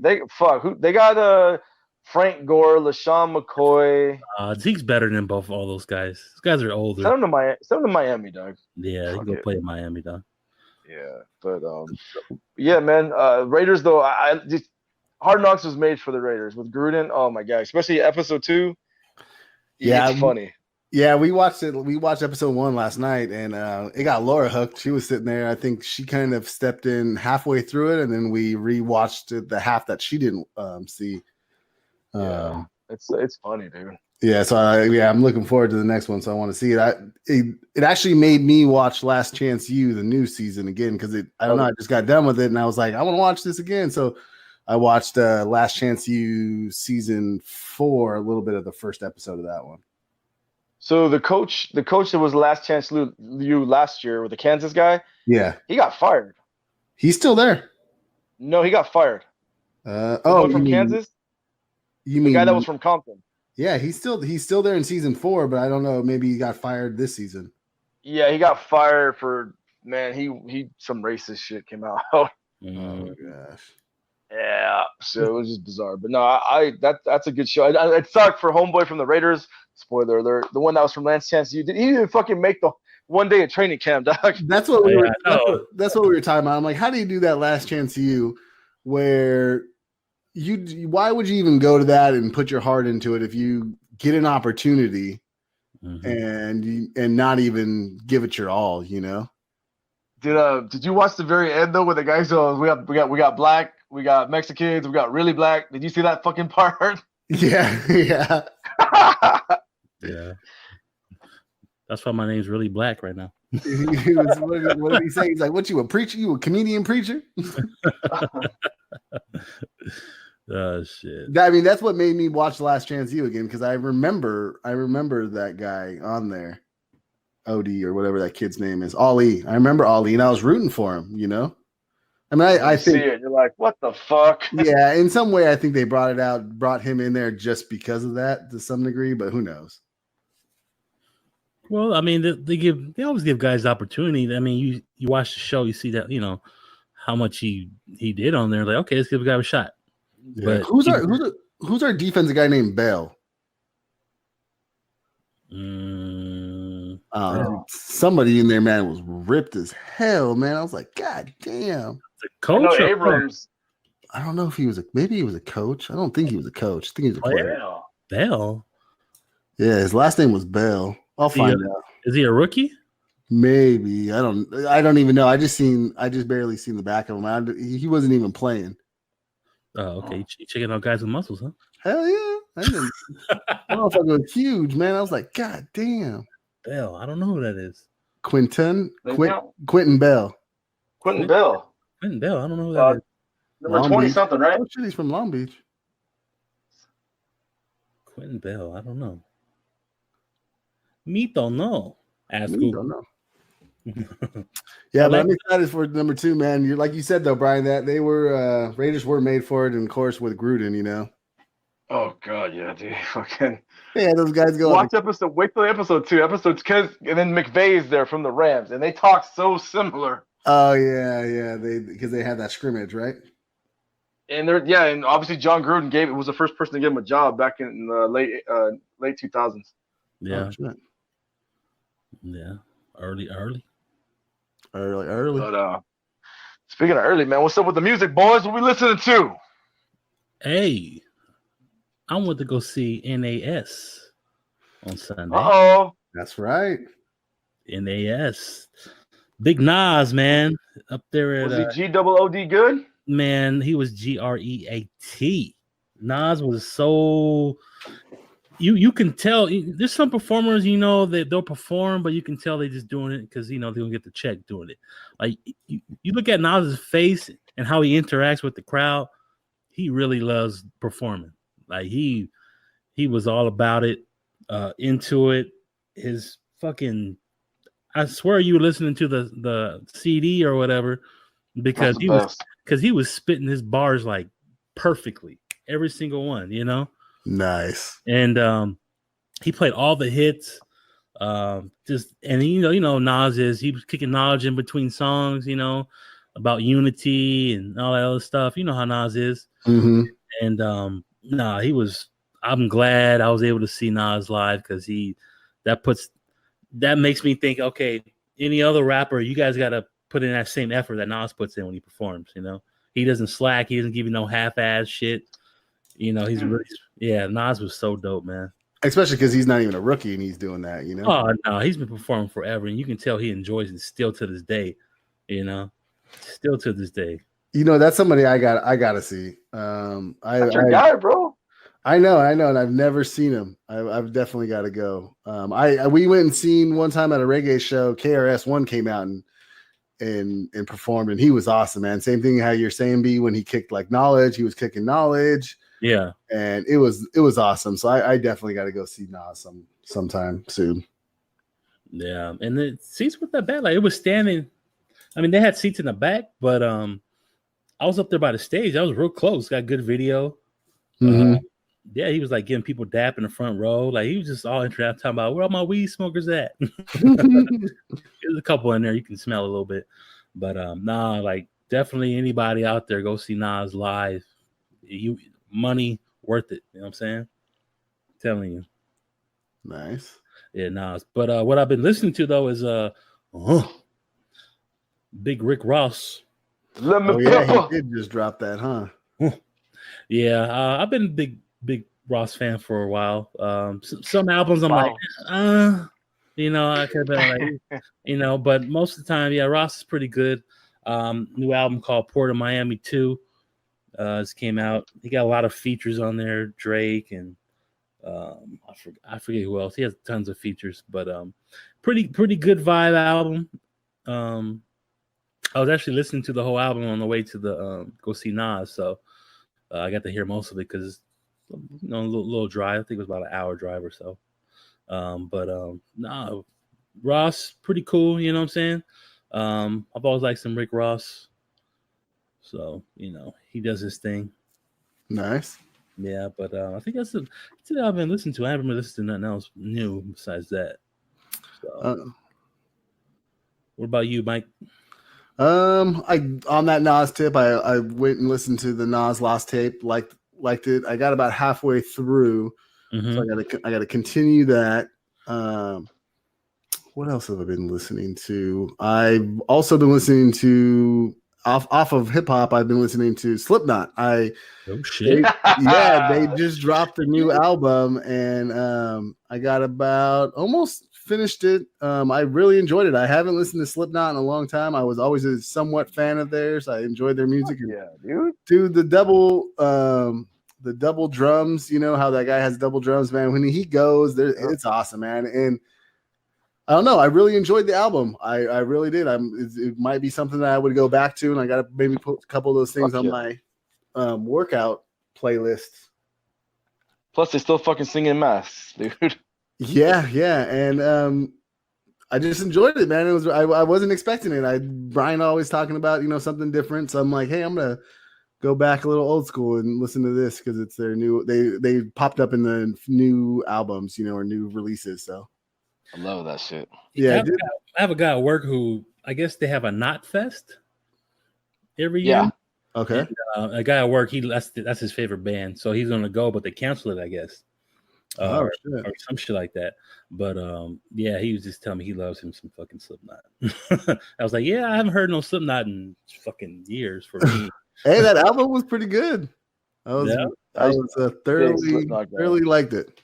[SPEAKER 3] They got Frank Gore, LaShawn McCoy.
[SPEAKER 1] Zeke's better than all those guys. Those guys are older.
[SPEAKER 3] Send him to Miami, dog.
[SPEAKER 1] Yeah, he can go play in Miami, dog.
[SPEAKER 3] Yeah, but yeah, man. Raiders though, Hard Knocks was made for the Raiders with Gruden. Oh my god, especially episode 2.
[SPEAKER 2] Yeah,
[SPEAKER 3] it's funny.
[SPEAKER 2] Yeah, we watched it. We watched episode 1 last night, and it got Laura hooked. She was sitting there. I think she kind of stepped in halfway through it, and then we rewatched it, the half that she didn't see.
[SPEAKER 3] It's funny, dude.
[SPEAKER 2] Yeah, so I'm looking forward to the next one. So I want to see it. It actually made me watch Last Chance U, the new season again, because I don't know. I just got done with it, and I was like, I want to watch this again. So I watched Last Chance U season 4, a little bit of the first episode of that one.
[SPEAKER 3] So the coach that was Last Chance U last year with the Kansas guy,
[SPEAKER 2] yeah,
[SPEAKER 3] he got fired.
[SPEAKER 2] He's still there.
[SPEAKER 3] No, he got fired. From Kansas.
[SPEAKER 2] You mean
[SPEAKER 3] the guy that was from Compton?
[SPEAKER 2] Yeah, he's still there in season 4, but I don't know. Maybe he got fired this season.
[SPEAKER 3] Yeah, he got fired for he some racist shit came out.
[SPEAKER 2] Oh gosh.
[SPEAKER 3] Yeah, so it was just bizarre. But no, that's a good show. It sucked for homeboy from the Raiders. Spoiler alert: the one that was from Last Chance U. He didn't even fucking make the one day at training camp, dog.
[SPEAKER 2] That's what we were. That's what we were talking about. I'm like, how do you do that Last Chance U, where why would you even go to that and put your heart into it if you get an opportunity and not even give it your all, you know?
[SPEAKER 3] Did you watch the very end though, where the guys go, we got black, we got Mexicans, we got really black? Did you see that fucking part?
[SPEAKER 2] Yeah.
[SPEAKER 1] Yeah. That's why my name's really black right now.
[SPEAKER 2] What did he say? He's like, "What, you a preacher? You a comedian preacher?"
[SPEAKER 1] Oh shit!
[SPEAKER 2] I mean, that's what made me watch Last Chance U again, because I remember that guy on there, Odie or whatever that kid's name is, Ali. I remember Ali, and I was rooting for him. You know, I mean, I think
[SPEAKER 3] see it. You're like, what the fuck?
[SPEAKER 2] Yeah, in some way, I think they brought him in there just because of that to some degree, but who knows?
[SPEAKER 1] Well, I mean, they always give guys opportunity. I mean, you watch the show, you see that, you know, how much he did on there. Like, okay, let's give a guy a shot.
[SPEAKER 2] Yeah. But who's our defensive guy named Bell? Somebody in there, man, was ripped as hell, man. I was like, God damn.
[SPEAKER 1] The coach
[SPEAKER 3] Abrams.
[SPEAKER 2] I don't know if maybe he was a coach. I don't think he was a coach. I think he was a player.
[SPEAKER 1] Bell. Yeah,
[SPEAKER 2] his last name was Bell. I'll find out.
[SPEAKER 1] Is he a rookie?
[SPEAKER 2] Maybe. I don't even know. I just barely seen the back of him. He wasn't even playing.
[SPEAKER 1] Oh, okay. You checking out guys with muscles, huh?
[SPEAKER 2] Hell yeah. That motherfucker was huge, man. I was like, God damn.
[SPEAKER 1] Bell. I don't know who that is.
[SPEAKER 2] Quentin Bell.
[SPEAKER 3] Quentin Bell.
[SPEAKER 1] Quentin Bell. I don't know who that is.
[SPEAKER 3] Number 20 something, right?
[SPEAKER 2] Oh shit, he's from Long Beach.
[SPEAKER 1] Quentin Bell. I don't know. Me don't know.
[SPEAKER 2] Ask who. Don't know. Yeah, but I'm excited for number 2, man. You're like you said though, Brian, that they were Raiders were made for it, and of course with Gruden, you know.
[SPEAKER 3] Oh god, yeah, dude. Fucking
[SPEAKER 2] those guys go.
[SPEAKER 3] Wait till episode 2. Episode 2, and then McVay's there from the Rams, and they talk so similar.
[SPEAKER 2] Oh yeah. Because they had that scrimmage, right?
[SPEAKER 3] And and obviously John Gruden was the first person to give him a job back in the late 2000s.
[SPEAKER 1] Yeah. Oh, yeah. Early.
[SPEAKER 3] But speaking of early, man, what's up with the music, boys? What we listening to?
[SPEAKER 1] Hey, I went to go see NAS on Sunday.
[SPEAKER 3] Uh-oh.
[SPEAKER 2] That's right.
[SPEAKER 1] NAS. Big Nas, man. Up there at
[SPEAKER 3] was he G-double-O-D good?
[SPEAKER 1] Man, he was GREAT. Nas was so you can tell there's some performers, you know, that they'll perform, but you can tell they're just doing it because, you know, they'll get the check doing it. Like you look at Nas's face and how he interacts with the crowd, he really loves performing. Like he was all about it, into it. His fucking, I swear you were listening to the CD or whatever, because he was spitting his bars like perfectly, every single one, you know.
[SPEAKER 2] Nice.
[SPEAKER 1] And he played all the hits. And you know Nas he was kicking knowledge in between songs, you know, about unity and all that other stuff. You know how Nas is.
[SPEAKER 2] Mm-hmm.
[SPEAKER 1] And I'm glad I was able to see Nas live, because that makes me think, okay, any other rapper, you guys got to put in that same effort that Nas puts in when he performs, you know, He doesn't slack. He doesn't give you no half-ass shit. You know, he's really Nas was so dope, man.
[SPEAKER 2] Especially because he's not even a rookie and he's doing that, you know.
[SPEAKER 1] Oh no, he's been performing forever, and you can tell he enjoys it still to this day. You know, still to this day.
[SPEAKER 2] You know, that's somebody I gotta see.
[SPEAKER 3] That's your guy, bro.
[SPEAKER 2] I know, and I've never seen him. I've definitely got to go. We went and seen one time at a reggae show. KRS-One came out and performed, and he was awesome, man. Same thing how you're saying, B, when he kicked like Knowledge, he was kicking Knowledge.
[SPEAKER 1] Yeah,
[SPEAKER 2] and it was awesome. So I definitely got to go see Nas sometime soon.
[SPEAKER 1] Yeah, and the seats weren't that bad. Like it was standing. I mean, they had seats in the back, but I was up there by the stage. I was real close. Got good video.
[SPEAKER 2] Mm-hmm.
[SPEAKER 1] Yeah, he was like giving people dap in the front row. Like he was just all interested talking about where all my weed smokers at. There's a couple in there you can smell a little bit, but nah, like definitely anybody out there go see Nas live. You money worth it. You know what I'm saying? I'm telling you.
[SPEAKER 2] Nice.
[SPEAKER 1] Yeah, Nas. But what I've been listening to though is Big Rick Ross.
[SPEAKER 2] Oh yeah, he did just drop that, huh?
[SPEAKER 1] Yeah, I've been a big Ross fan for a while. Some albums I'm like, you know, I could have been like, you know, but most of the time, yeah, Ross is pretty good. New album called Port of Miami 2 just came out. He got a lot of features on there, Drake and I forget who else. He has tons of features, but pretty good vibe album. I was actually listening to the whole album on the way to the go see Nas, so I got to hear most of it because it's a little drive. I think it was about an hour drive or so. Nah, Ross pretty cool. You know what I'm saying? I've always liked some Rick Ross, so you know he does his thing.
[SPEAKER 2] Nice.
[SPEAKER 1] Yeah, but I think that's the I've been listening to. I haven't been listening to nothing else new besides that. So, what about you, Mike?
[SPEAKER 2] On that Nas tip, I went and listened to the Nas Lost tape, liked it. I got about halfway through, so I gotta continue that. What else have I been listening to? I've also been listening to off of hip hop. I've been listening to Slipknot.
[SPEAKER 1] Oh shit!
[SPEAKER 2] They just dropped a new album, and I got about almost finished it. I really enjoyed it. I haven't listened to Slipknot in a long time. I was always a somewhat fan of theirs. I enjoyed their music.
[SPEAKER 3] Yeah,
[SPEAKER 2] dude, the double drums. You know how that guy has double drums, man. When he goes, it's awesome, man. And I don't know. I really enjoyed the album. I really did. It might be something that I would go back to, and I got to maybe put a couple of those things on my workout playlist.
[SPEAKER 3] Plus, they're still fucking singing mass, dude.
[SPEAKER 2] Yeah, and I just enjoyed it, man. It was I wasn't expecting it. Brian always talking about something different, so I'm like, hey, I'm gonna go back a little old school and listen to this because it's their new. They popped up in the new albums, or new releases. So
[SPEAKER 3] I love that shit.
[SPEAKER 1] Yeah, I have a guy at work who I guess they have a Knot Fest every year.
[SPEAKER 3] Yeah.
[SPEAKER 2] Okay.
[SPEAKER 1] And, a guy at work, that's his favorite band, so he's gonna go, but they cancel it, I guess. Or some shit like that. But yeah, he was just telling me he loves him some fucking Slipknot. I was like, yeah, I haven't heard no Slipknot in fucking years for me.
[SPEAKER 2] Hey, that album was pretty good. I was thoroughly liked it.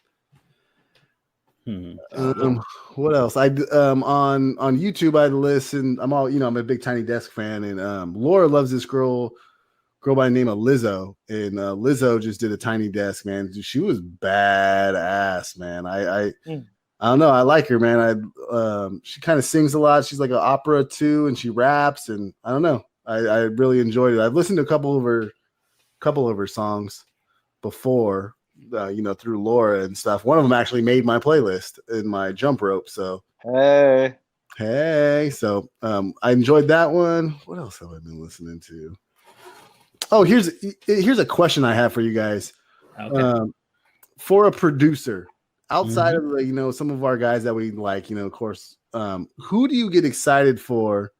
[SPEAKER 2] What else? I on YouTube I listen. I'm a big Tiny Desk fan, and Laura loves this girl by the name of Lizzo, and Lizzo just did a Tiny Desk, man. She was badass, man. I don't know. I like her, man. She kind of sings a lot. She's like an opera too, and she raps, and I don't know. I really enjoyed it. I've listened to a couple of her songs before, through Laura and stuff. One of them actually made my playlist in my jump rope. So hey, so I enjoyed that one. What else have I been listening to? Oh, here's a question I have for you guys.
[SPEAKER 1] Okay.
[SPEAKER 2] For a producer, outside of some of our guys that we like, of course, who do you get excited for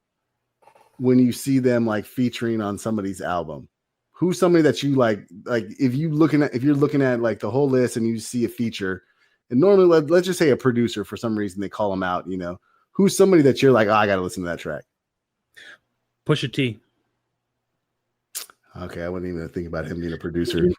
[SPEAKER 2] when you see them like featuring on somebody's album? Who's somebody that you like if you're looking at like the whole list and you see a feature, and normally let's just say a producer, for some reason they call them out, who's somebody that you're like, I got to listen to that track?
[SPEAKER 1] Pusha T.
[SPEAKER 2] Okay, I wouldn't even think about him being a producer.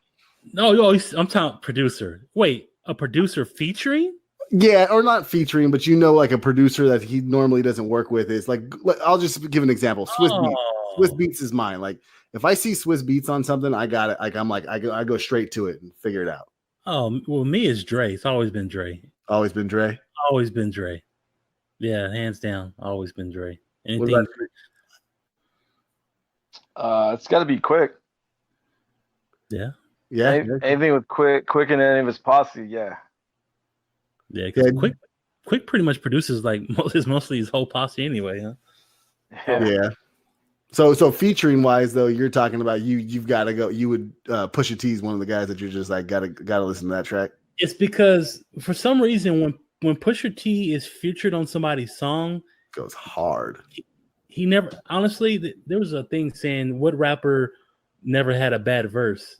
[SPEAKER 1] No, I'm talking producer. Wait, a producer featuring?
[SPEAKER 2] Yeah, or not featuring, but like a producer that he normally doesn't work with is like. I'll just give an example. Swiss Beats. Swiss Beats is mine. Like if I see Swiss Beats on something, I got it. Like I go straight to it and figure it out.
[SPEAKER 1] Oh well, me is Dre. It's always been Dre.
[SPEAKER 2] Always been Dre.
[SPEAKER 1] Always been Dre. Yeah, hands down. Always been Dre.
[SPEAKER 2] Anything?
[SPEAKER 3] It's got to be Quick.
[SPEAKER 1] Yeah.
[SPEAKER 2] Yeah.
[SPEAKER 3] Anything with Quick and any of his posse. Yeah.
[SPEAKER 1] Yeah, because Quick pretty much produces like mostly his whole posse anyway, huh?
[SPEAKER 2] Yeah. So featuring wise though, you're talking about you've got to go. You would Pusha T's one of the guys that you're just like gotta listen to that track.
[SPEAKER 1] It's because for some reason when Pusha T is featured on somebody's song,
[SPEAKER 2] it goes hard.
[SPEAKER 1] He never honestly. There was a thing saying what rapper never had a bad verse.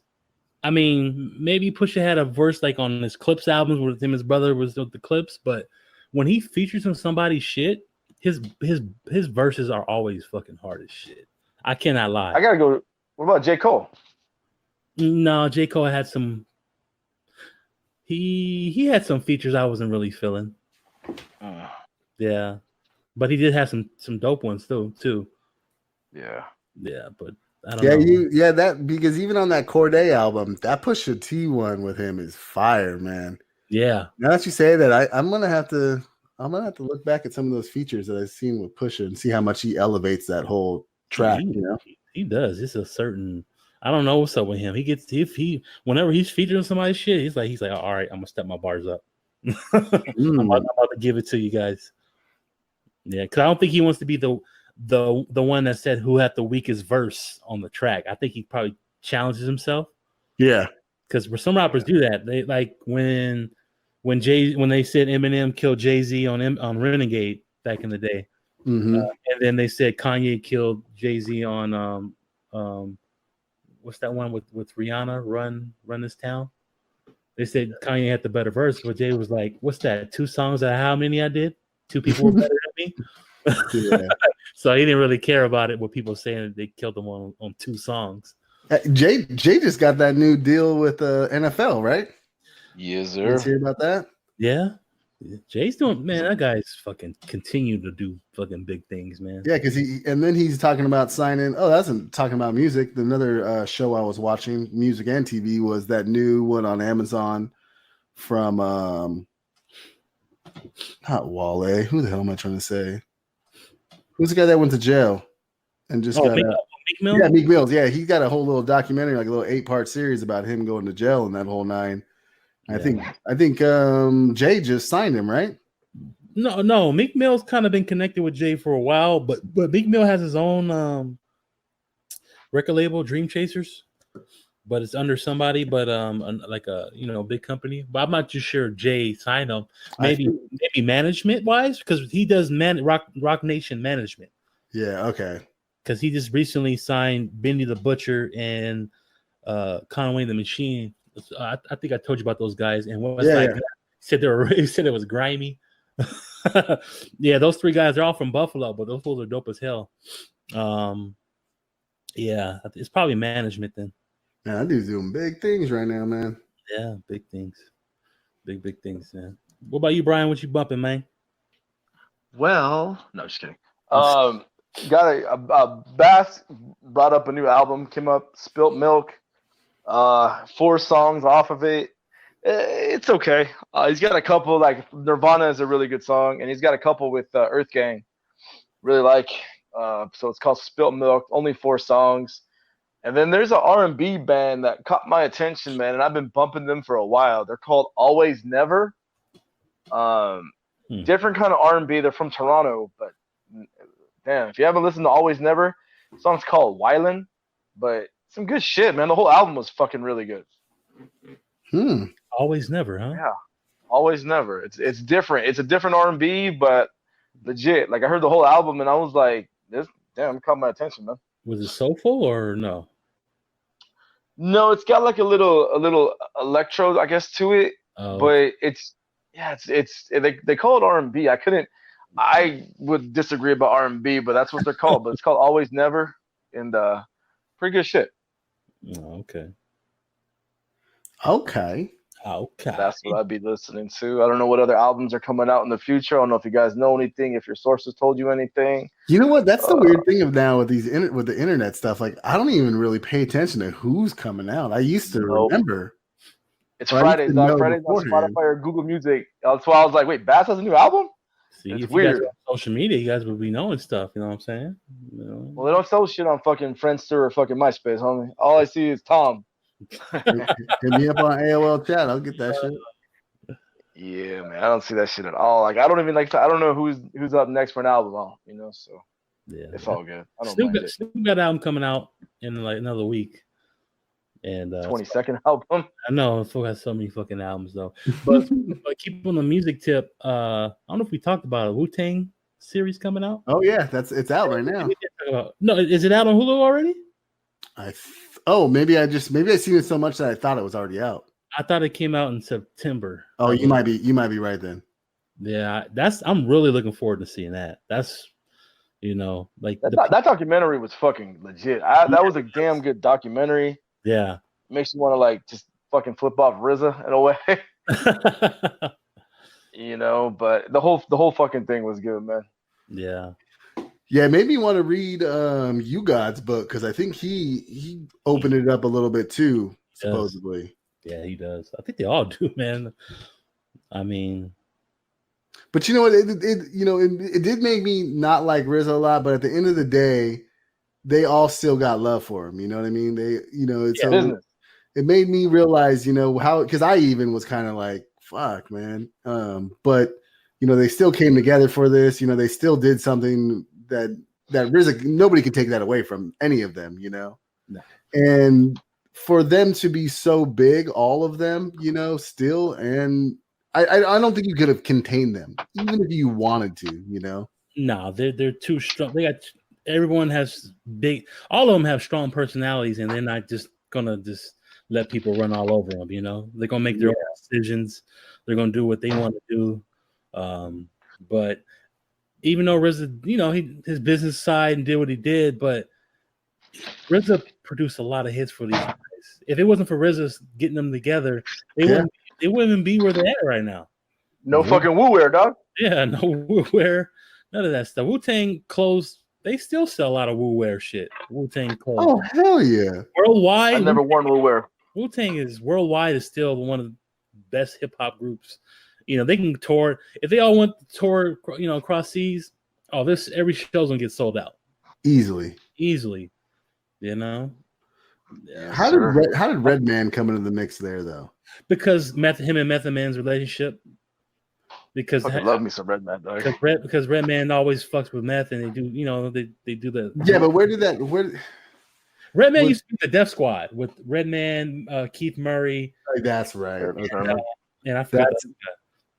[SPEAKER 1] I mean, maybe Pusha had a verse like on his Clips albums with him, his brother was with the Clips, but when he features on somebody's shit, his verses are always fucking hard as shit. I cannot lie.
[SPEAKER 3] I gotta go. What about J. Cole?
[SPEAKER 1] No, J. Cole had some. He had some features I wasn't really feeling. Yeah, but he did have some dope ones too.
[SPEAKER 3] Yeah,
[SPEAKER 1] but. I don't know.
[SPEAKER 2] That because even on that Corday album, that Pusha T one with him is fire, man.
[SPEAKER 1] Yeah.
[SPEAKER 2] Now that you say that, I'm gonna have to look back at some of those features that I've seen with Pusha and see how much he elevates that whole track.
[SPEAKER 1] He does. It's a certain. I don't know what's up with him. He gets whenever he's featured on somebody's shit, he's like, all right, I'm gonna step my bars up. I'm about to give it to you guys. Yeah, because I don't think he wants to be the one that said who had the weakest verse on the track. I think he probably challenges himself.
[SPEAKER 2] Yeah,
[SPEAKER 1] because some rappers do that. They like when they said Eminem killed Jay-Z on Renegade back in the day, and then they said Kanye killed Jay-Z on what's that one with Rihanna? Run This Town. They said Kanye had the better verse, but Jay was like, "What's that? 2 songs out of how many I did? 2 people were better than me." Yeah. So he didn't really care about it. What people saying that they killed him on 2 songs.
[SPEAKER 2] Jay just got that new deal with the NFL, right?
[SPEAKER 3] Yes, sir.
[SPEAKER 2] Let's hear about that.
[SPEAKER 1] Yeah, Jay's doing, man. That guy's fucking continue to do fucking big things, man.
[SPEAKER 2] Yeah, because then he's talking about signing. Oh, that's talking about music. Another show I was watching, music and TV, was that new one on Amazon from not Wale. Who the hell am I trying to say? Who's the guy that went to jail and just got
[SPEAKER 1] Meek Mill?
[SPEAKER 2] Yeah, Meek Mills. Yeah, he got a whole little documentary, like a little 8-part series about him going to jail and that whole nine. Yeah. I think Jay just signed him, right?
[SPEAKER 1] No. Meek Mill's kind of been connected with Jay for a while, but Meek Mill has his own record label, Dream Chasers, but it's under somebody, but like a big company. But I'm not too sure Jay signed him. Maybe management wise, because he does Rock Nation management.
[SPEAKER 2] Yeah, okay.
[SPEAKER 1] Because he just recently signed Benny the Butcher and Conway the Machine. I think I told you about those guys. And said it was grimy. Yeah, those 3 guys are all from Buffalo, but those fools are dope as hell. Yeah, it's probably management then.
[SPEAKER 2] Man, that dude's doing big things right now, man.
[SPEAKER 1] Yeah, big things. Big things, man. What about you, Brian? What you bumping, man?
[SPEAKER 3] Well, no, just kidding. Got a Bass brought up a new album, came up, Spilt Milk. 4 songs off of it. It's okay. He's got a couple, like Nirvana is a really good song, and he's got a couple with Earth Gang. Really like. So it's called Spilt Milk. Only 4 songs. And then there's an R&B band that caught my attention, man, and I've been bumping them for a while. They're called Always Never. Different kind of R&B. They're from Toronto, but damn, if you haven't listened to Always Never, the song's called Wylan, but some good shit, man. The whole album was fucking really good.
[SPEAKER 1] Always Never, huh?
[SPEAKER 3] Yeah, Always Never. It's different. It's a different R&B, but legit. Like I heard the whole album and I was like, this damn caught my attention, man.
[SPEAKER 1] Was it soulful or no?
[SPEAKER 3] No, it's got like a little electro, I guess, to it.
[SPEAKER 1] Oh.
[SPEAKER 3] But they call it R&B. I would disagree about R&B, but that's what they're called. But it's called Always Never, and pretty good shit.
[SPEAKER 1] Okay.
[SPEAKER 3] That's what I'd be listening to. I don't know what other albums are coming out in the future. I don't know if you guys know anything, if your sources told you anything.
[SPEAKER 2] You know what? That's the weird thing of now with with the internet stuff. Like, I don't even really pay attention to who's coming out. I used to remember.
[SPEAKER 3] It's Fridays, dog. Fridays on Spotify or Google Music. That's why I was like, wait, Bass has a new album?
[SPEAKER 1] See, it's weird. You guys are on social media, you guys would be knowing stuff. You know what I'm saying? You know?
[SPEAKER 3] Well, they don't sell shit on fucking Friendster or fucking MySpace, homie. All I see is Tom.
[SPEAKER 2] Hit me up on AOL chat. I'll get that shit.
[SPEAKER 3] Yeah, man. I don't see that shit at all. Like, I don't even I don't know who's up next for an album, you know? So, yeah, it's all good. I don't mind it.
[SPEAKER 1] Snoop got an album coming out in like another week. And
[SPEAKER 3] 22nd album.
[SPEAKER 1] I know Phil has so many fucking albums though. But keep on the music tip. I don't know if we talked about a Wu-Tang series coming out.
[SPEAKER 2] Oh yeah, it's out right now.
[SPEAKER 1] No, is it out on Hulu already?
[SPEAKER 2] Maybe I seen it so much that I thought it was already out.
[SPEAKER 1] I thought it came out in September.
[SPEAKER 2] Oh, you might be right then.
[SPEAKER 1] Yeah, I'm really looking forward to seeing that. That's like
[SPEAKER 3] that documentary was fucking legit. That was a damn good documentary.
[SPEAKER 1] Yeah.
[SPEAKER 3] Makes you want to like just fucking flip off RZA in a way. But the whole fucking thing was good, man.
[SPEAKER 1] Yeah.
[SPEAKER 2] Yeah, it made me want to read You God's book because I think he opened it up a little bit too, supposedly.
[SPEAKER 1] Yeah, he does. I think they all do, man. I mean,
[SPEAKER 2] but you know what? It did make me not like RZA a lot, but at the end of the day, they all still got love for him. You know what I mean? It made me realize, how, because I even was kind of like, fuck, man. But they still came together for this. They still did something that RZA, nobody could take that away from any of them.
[SPEAKER 1] No.
[SPEAKER 2] And for them to be so big, all of them, still, and I don't think you could have contained them, even if you wanted to.
[SPEAKER 1] No, they're too strong. Everyone has all of them have strong personalities, and they're not just gonna just let people run all over them. They're gonna make their own decisions. They're gonna do what they want to do. But even though RZA, his business side and did what he did, but RZA produced a lot of hits for these guys. If it wasn't for RZA getting them together, they wouldn't even be where they're at right now.
[SPEAKER 3] No fucking woo-wear, dog.
[SPEAKER 1] Yeah, no woo-wear, none of that stuff. Wu-Tang clothes. They still sell a lot of Wu-Wear shit. Wu-Tang clothes.
[SPEAKER 2] Oh, hell yeah.
[SPEAKER 1] Worldwide.
[SPEAKER 3] I never worn Wu-Wear.
[SPEAKER 1] Wu-Tang is worldwide is still one of the best hip-hop groups. They can tour. If they all went to tour, across seas, every show's going to get sold out.
[SPEAKER 2] Easily.
[SPEAKER 1] Yeah,
[SPEAKER 2] how did Redman come into the mix there, though?
[SPEAKER 1] Because him and Method Man's relationship. Because
[SPEAKER 3] I love me some Redman, dog.
[SPEAKER 1] Because Redman always fucks with Meth, and they do, they do the.
[SPEAKER 2] Yeah, but where
[SPEAKER 1] Redman used to be the Def Squad with Redman, Keith Murray.
[SPEAKER 2] That's right.
[SPEAKER 1] And I forgot.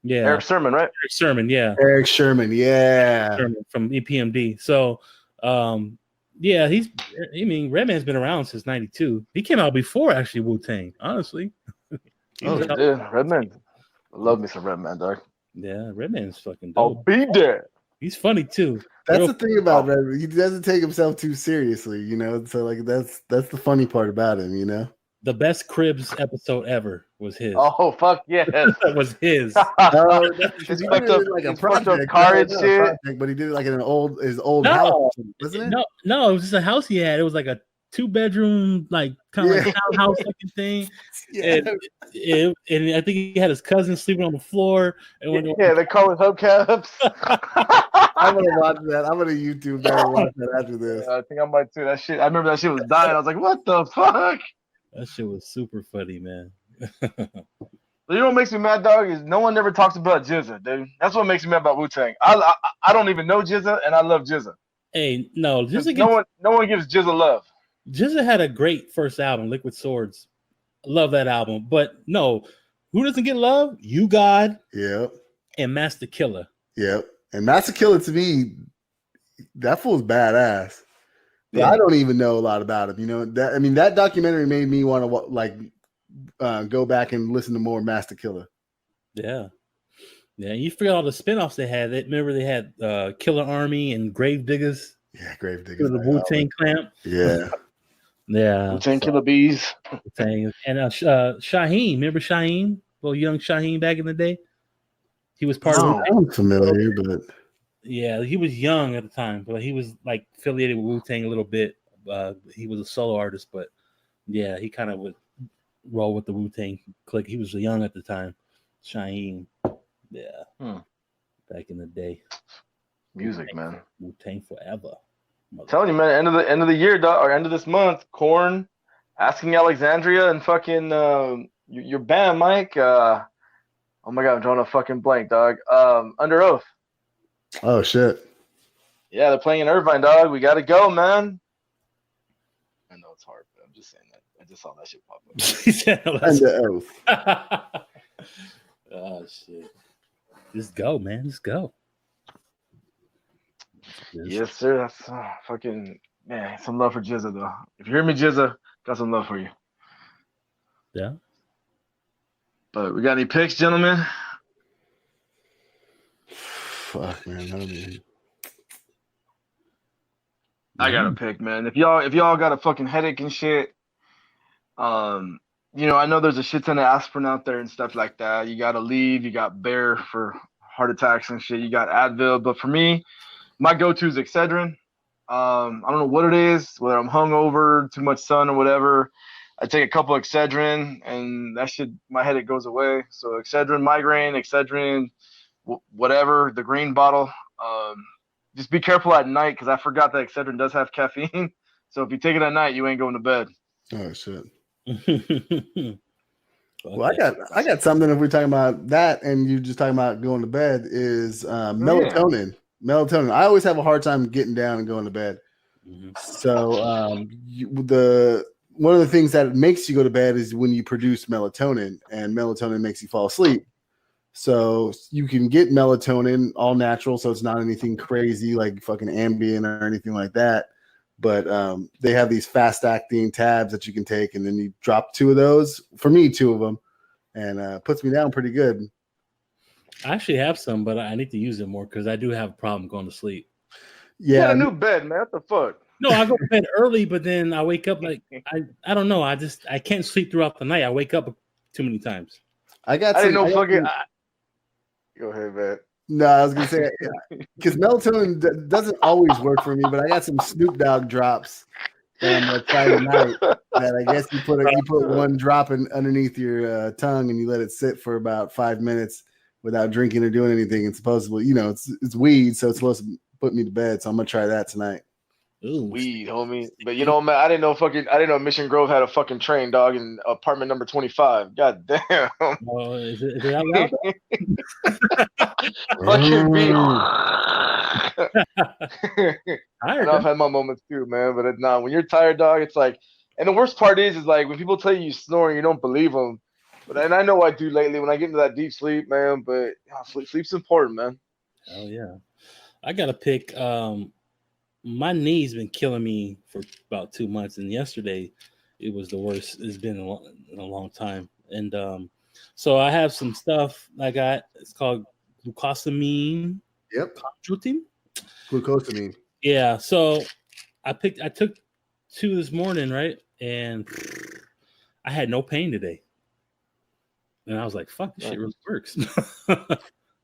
[SPEAKER 3] Eric Sermon, right?
[SPEAKER 1] Eric Sermon, yeah.
[SPEAKER 2] Eric Sherman, yeah.
[SPEAKER 1] From B.M.B. So, Redman's been around since '92. He came out before actually Wu-Tang, honestly.
[SPEAKER 3] Redman. Love me some Redman, dog.
[SPEAKER 1] Yeah, Redman's fucking dope.
[SPEAKER 3] I'll be there.
[SPEAKER 1] He's funny too.
[SPEAKER 2] That's the thing about Redman. He doesn't take himself too seriously, So like that's the funny part about him,
[SPEAKER 1] The best Cribs episode ever was his.
[SPEAKER 3] Oh fuck yeah,
[SPEAKER 1] that was his.
[SPEAKER 2] He fucked up like a project
[SPEAKER 3] car and shit.
[SPEAKER 2] But he did it like in his old house, wasn't it?
[SPEAKER 1] No, it was just a house he had. It was like a 2-bedroom, like kind of like townhouse looking thing. Yeah. And I think he had his cousin sleeping on the floor. And
[SPEAKER 3] they call it hubcaps.
[SPEAKER 2] I'm gonna watch that. I'm gonna YouTube that and watch that after this.
[SPEAKER 3] I think I might too. That shit. I remember that shit was dying. I was like, what the fuck?
[SPEAKER 1] That shit was super funny, man.
[SPEAKER 3] You know what makes me mad, dog, is no one ever talks about GZA, dude. That's what makes me mad about Wu-Tang. I don't even know GZA, and I love GZA.
[SPEAKER 1] Hey, no,
[SPEAKER 3] no one gives GZA love.
[SPEAKER 1] GZA had a great first album, Liquid Swords. Love that album. But no, who doesn't get love? You God.
[SPEAKER 2] Yep.
[SPEAKER 1] And Master Killer.
[SPEAKER 2] Yep. And Master Killer, to me, that fool's badass. Yeah. I don't even know a lot about him. That documentary made me want to go back and listen to more Master Killer.
[SPEAKER 1] Yeah. Yeah, you forget all the spinoffs they had. Remember they had Killer Army and Grave Diggers.
[SPEAKER 2] Yeah, Grave Diggers.
[SPEAKER 1] The Wu-Tang Clan.
[SPEAKER 2] Yeah.
[SPEAKER 1] Yeah.
[SPEAKER 3] Wu-Tang Killer Bees.
[SPEAKER 1] And Shaheem, remember Shaheem? Little young Shaheem back in the day. He was part of.
[SPEAKER 2] I'm familiar, but
[SPEAKER 1] yeah, he was young at the time, but he was like affiliated with Wu-Tang a little bit. He was a solo artist, but yeah, he kind of would roll with the Wu-Tang clique. He was young at the time. Shaheem, yeah, back in the day.
[SPEAKER 3] Music,
[SPEAKER 1] Wu-Tang,
[SPEAKER 3] man.
[SPEAKER 1] Wu-Tang forever.
[SPEAKER 3] I'm telling you, man. End of the year, dog, or end of this month. Korn, Asking Alexandria, and fucking your band, Mike. Oh my god, I'm drawing a fucking blank, dog. Under Oath.
[SPEAKER 2] Oh shit.
[SPEAKER 3] Yeah, they're playing in Irvine, dog. We gotta go, man. I know it's hard, but I'm just saying that. I just saw that shit pop up.
[SPEAKER 2] Under Oath.
[SPEAKER 1] Oh shit. Just go, man. Just go.
[SPEAKER 3] Yes, sir. That's fucking man. Some love for Jizza, though. If you hear me, Jizza, got some love for you.
[SPEAKER 1] Yeah.
[SPEAKER 3] But we got any picks, gentlemen?
[SPEAKER 2] Fuck, man.
[SPEAKER 3] I got a pick, man. If y'all got a fucking headache and shit, you know, I know there's a shit ton of aspirin out there and stuff like that. You got Aleve, you got Bear for heart attacks and shit. You got Advil, but for me, my go-to is Excedrin. I don't know what it is, whether I'm hungover, too much sun or whatever. I take a couple Excedrin and that shit, my headache goes away. So Excedrin, migraine, Excedrin, whatever, the green bottle. Just be careful at night because I forgot that Excedrin does have caffeine. So if you take it at night, you ain't going to bed.
[SPEAKER 2] Oh shit.
[SPEAKER 1] Okay.
[SPEAKER 2] Well, I got something. If we're talking about that, and you just talking about going to bed, is melatonin. Yeah. Melatonin. I always have a hard time getting down and going to bed. Mm-hmm. So one of the things that makes you go to bed is when you produce melatonin, and melatonin makes you fall asleep. So you can get melatonin all natural, so it's not anything crazy like fucking Ambien or anything like that. But they have these fast-acting tabs that you can take, and then you drop 2 of those. For me, 2 of them, and puts me down pretty good.
[SPEAKER 1] I actually have some, but I need to use it more because I do have a problem going to sleep.
[SPEAKER 3] Yeah, you got a new bed, man. What the fuck?
[SPEAKER 1] No, I go to bed early, but then I wake up like I don't know. I can't sleep throughout the night. I wake up too many times.
[SPEAKER 3] I didn't know fucking. Go ahead, man.
[SPEAKER 2] No, I was gonna say because melatonin doesn't always work for me, but I got some Snoop Dogg drops that I'm gonna try tonight. That I guess you put one drop underneath your tongue and you let it sit for about 5 minutes without drinking or doing anything. And supposedly, you know, it's weed, so it's supposed to put me to bed. So I'm gonna try that tonight.
[SPEAKER 3] Ooh, weed, homie. But you know, man, I didn't know Mission Grove had a fucking train, dog, in apartment number 25. God damn.
[SPEAKER 1] Oh, is it out loud?
[SPEAKER 3] Fucking beat. I know I've had my moments too, man. But when you're tired, dog, it's like, and the worst part is like when people tell you snoring, you don't believe them. But and I know I do lately when I get into that deep sleep, man. But sleep's important, man.
[SPEAKER 1] Oh yeah, I gotta pick. My knee's been killing me for about 2 months, and yesterday it was the worst it's been in a long time. And so I have some stuff I got. It's called glucosamine.
[SPEAKER 2] Yep.
[SPEAKER 1] Glucosamine. Yeah. So I took 2 this morning, right? And I had no pain today. And I was like, fuck, this shit really works.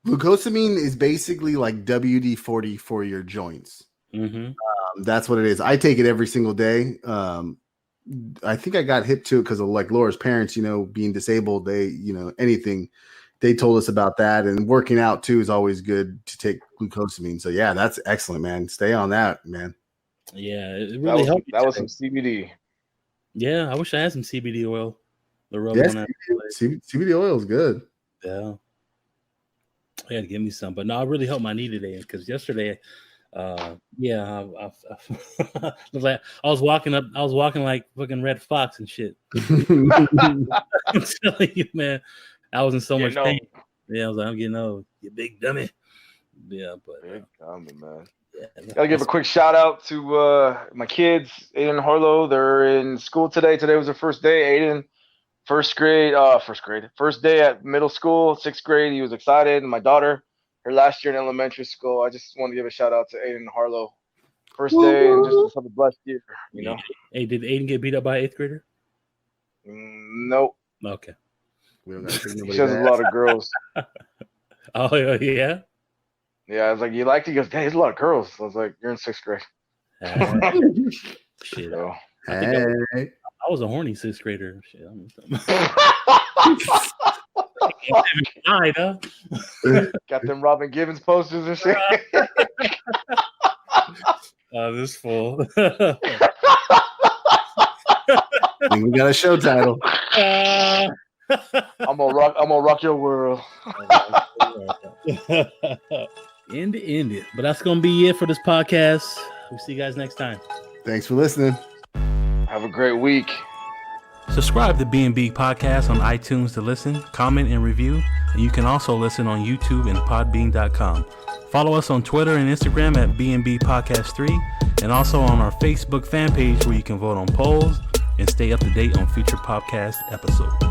[SPEAKER 2] Glucosamine is basically like WD-40 for your joints.
[SPEAKER 1] Mm-hmm.
[SPEAKER 2] That's what it is. I take it every single day. I think I got hip to it because of like Laura's parents, you know, being disabled. They, you know, anything. They told us about that, and working out too is always good to take glucosamine. So yeah, that's excellent, man. Stay on that, man.
[SPEAKER 1] Yeah, it really helped.
[SPEAKER 3] That was some CBD.
[SPEAKER 1] Yeah, I wish I had some CBD oil.
[SPEAKER 2] CBD oil is good.
[SPEAKER 1] Yeah, I had to give me some, but no, it really helped my knee today because yesterday. I was walking like fucking Red Fox and shit. I'm telling you, man, I was in so much pain. Yeah, I was like, I'm getting old, you big dummy. Yeah, but
[SPEAKER 3] big dummy, man. Yeah, gotta give a quick shout out to my kids, Aiden and Harlow. They're in school today. Today was their first day. Aiden, first day at middle school, 6th grade. He was excited, and my daughter, her last year in elementary school. I just want to give a shout out to Aiden and Harlow. first day and just another blessed year, you know.
[SPEAKER 1] Hey, did Aiden get beat up by an 8th grader?
[SPEAKER 3] Nope.
[SPEAKER 1] Okay.
[SPEAKER 2] We don't gotta
[SPEAKER 3] He says a lot of girls.
[SPEAKER 1] Oh yeah.
[SPEAKER 3] Yeah, I was like, you liked it? He goes, "Dang, there's a lot of girls." I was like, "You're in 6th grade."
[SPEAKER 1] Shit.
[SPEAKER 3] So.
[SPEAKER 2] Hey.
[SPEAKER 1] I was a horny 6th grader. Shit.
[SPEAKER 3] Got them Robin Givens posters and shit.
[SPEAKER 1] This fool.
[SPEAKER 2] I think we got a show title.
[SPEAKER 3] I'm gonna rock your world.
[SPEAKER 1] End it. But that's gonna be it for this podcast. We'll see you guys next time.
[SPEAKER 2] Thanks for listening.
[SPEAKER 3] Have a great week.
[SPEAKER 1] Subscribe to B.M.B Podcast on iTunes to listen, comment, and review. And you can also listen on YouTube and podbean.com. Follow us on Twitter and Instagram at B.M.B Podcast 3, and also on our Facebook fan page where you can vote on polls and stay up to date on future podcast episodes.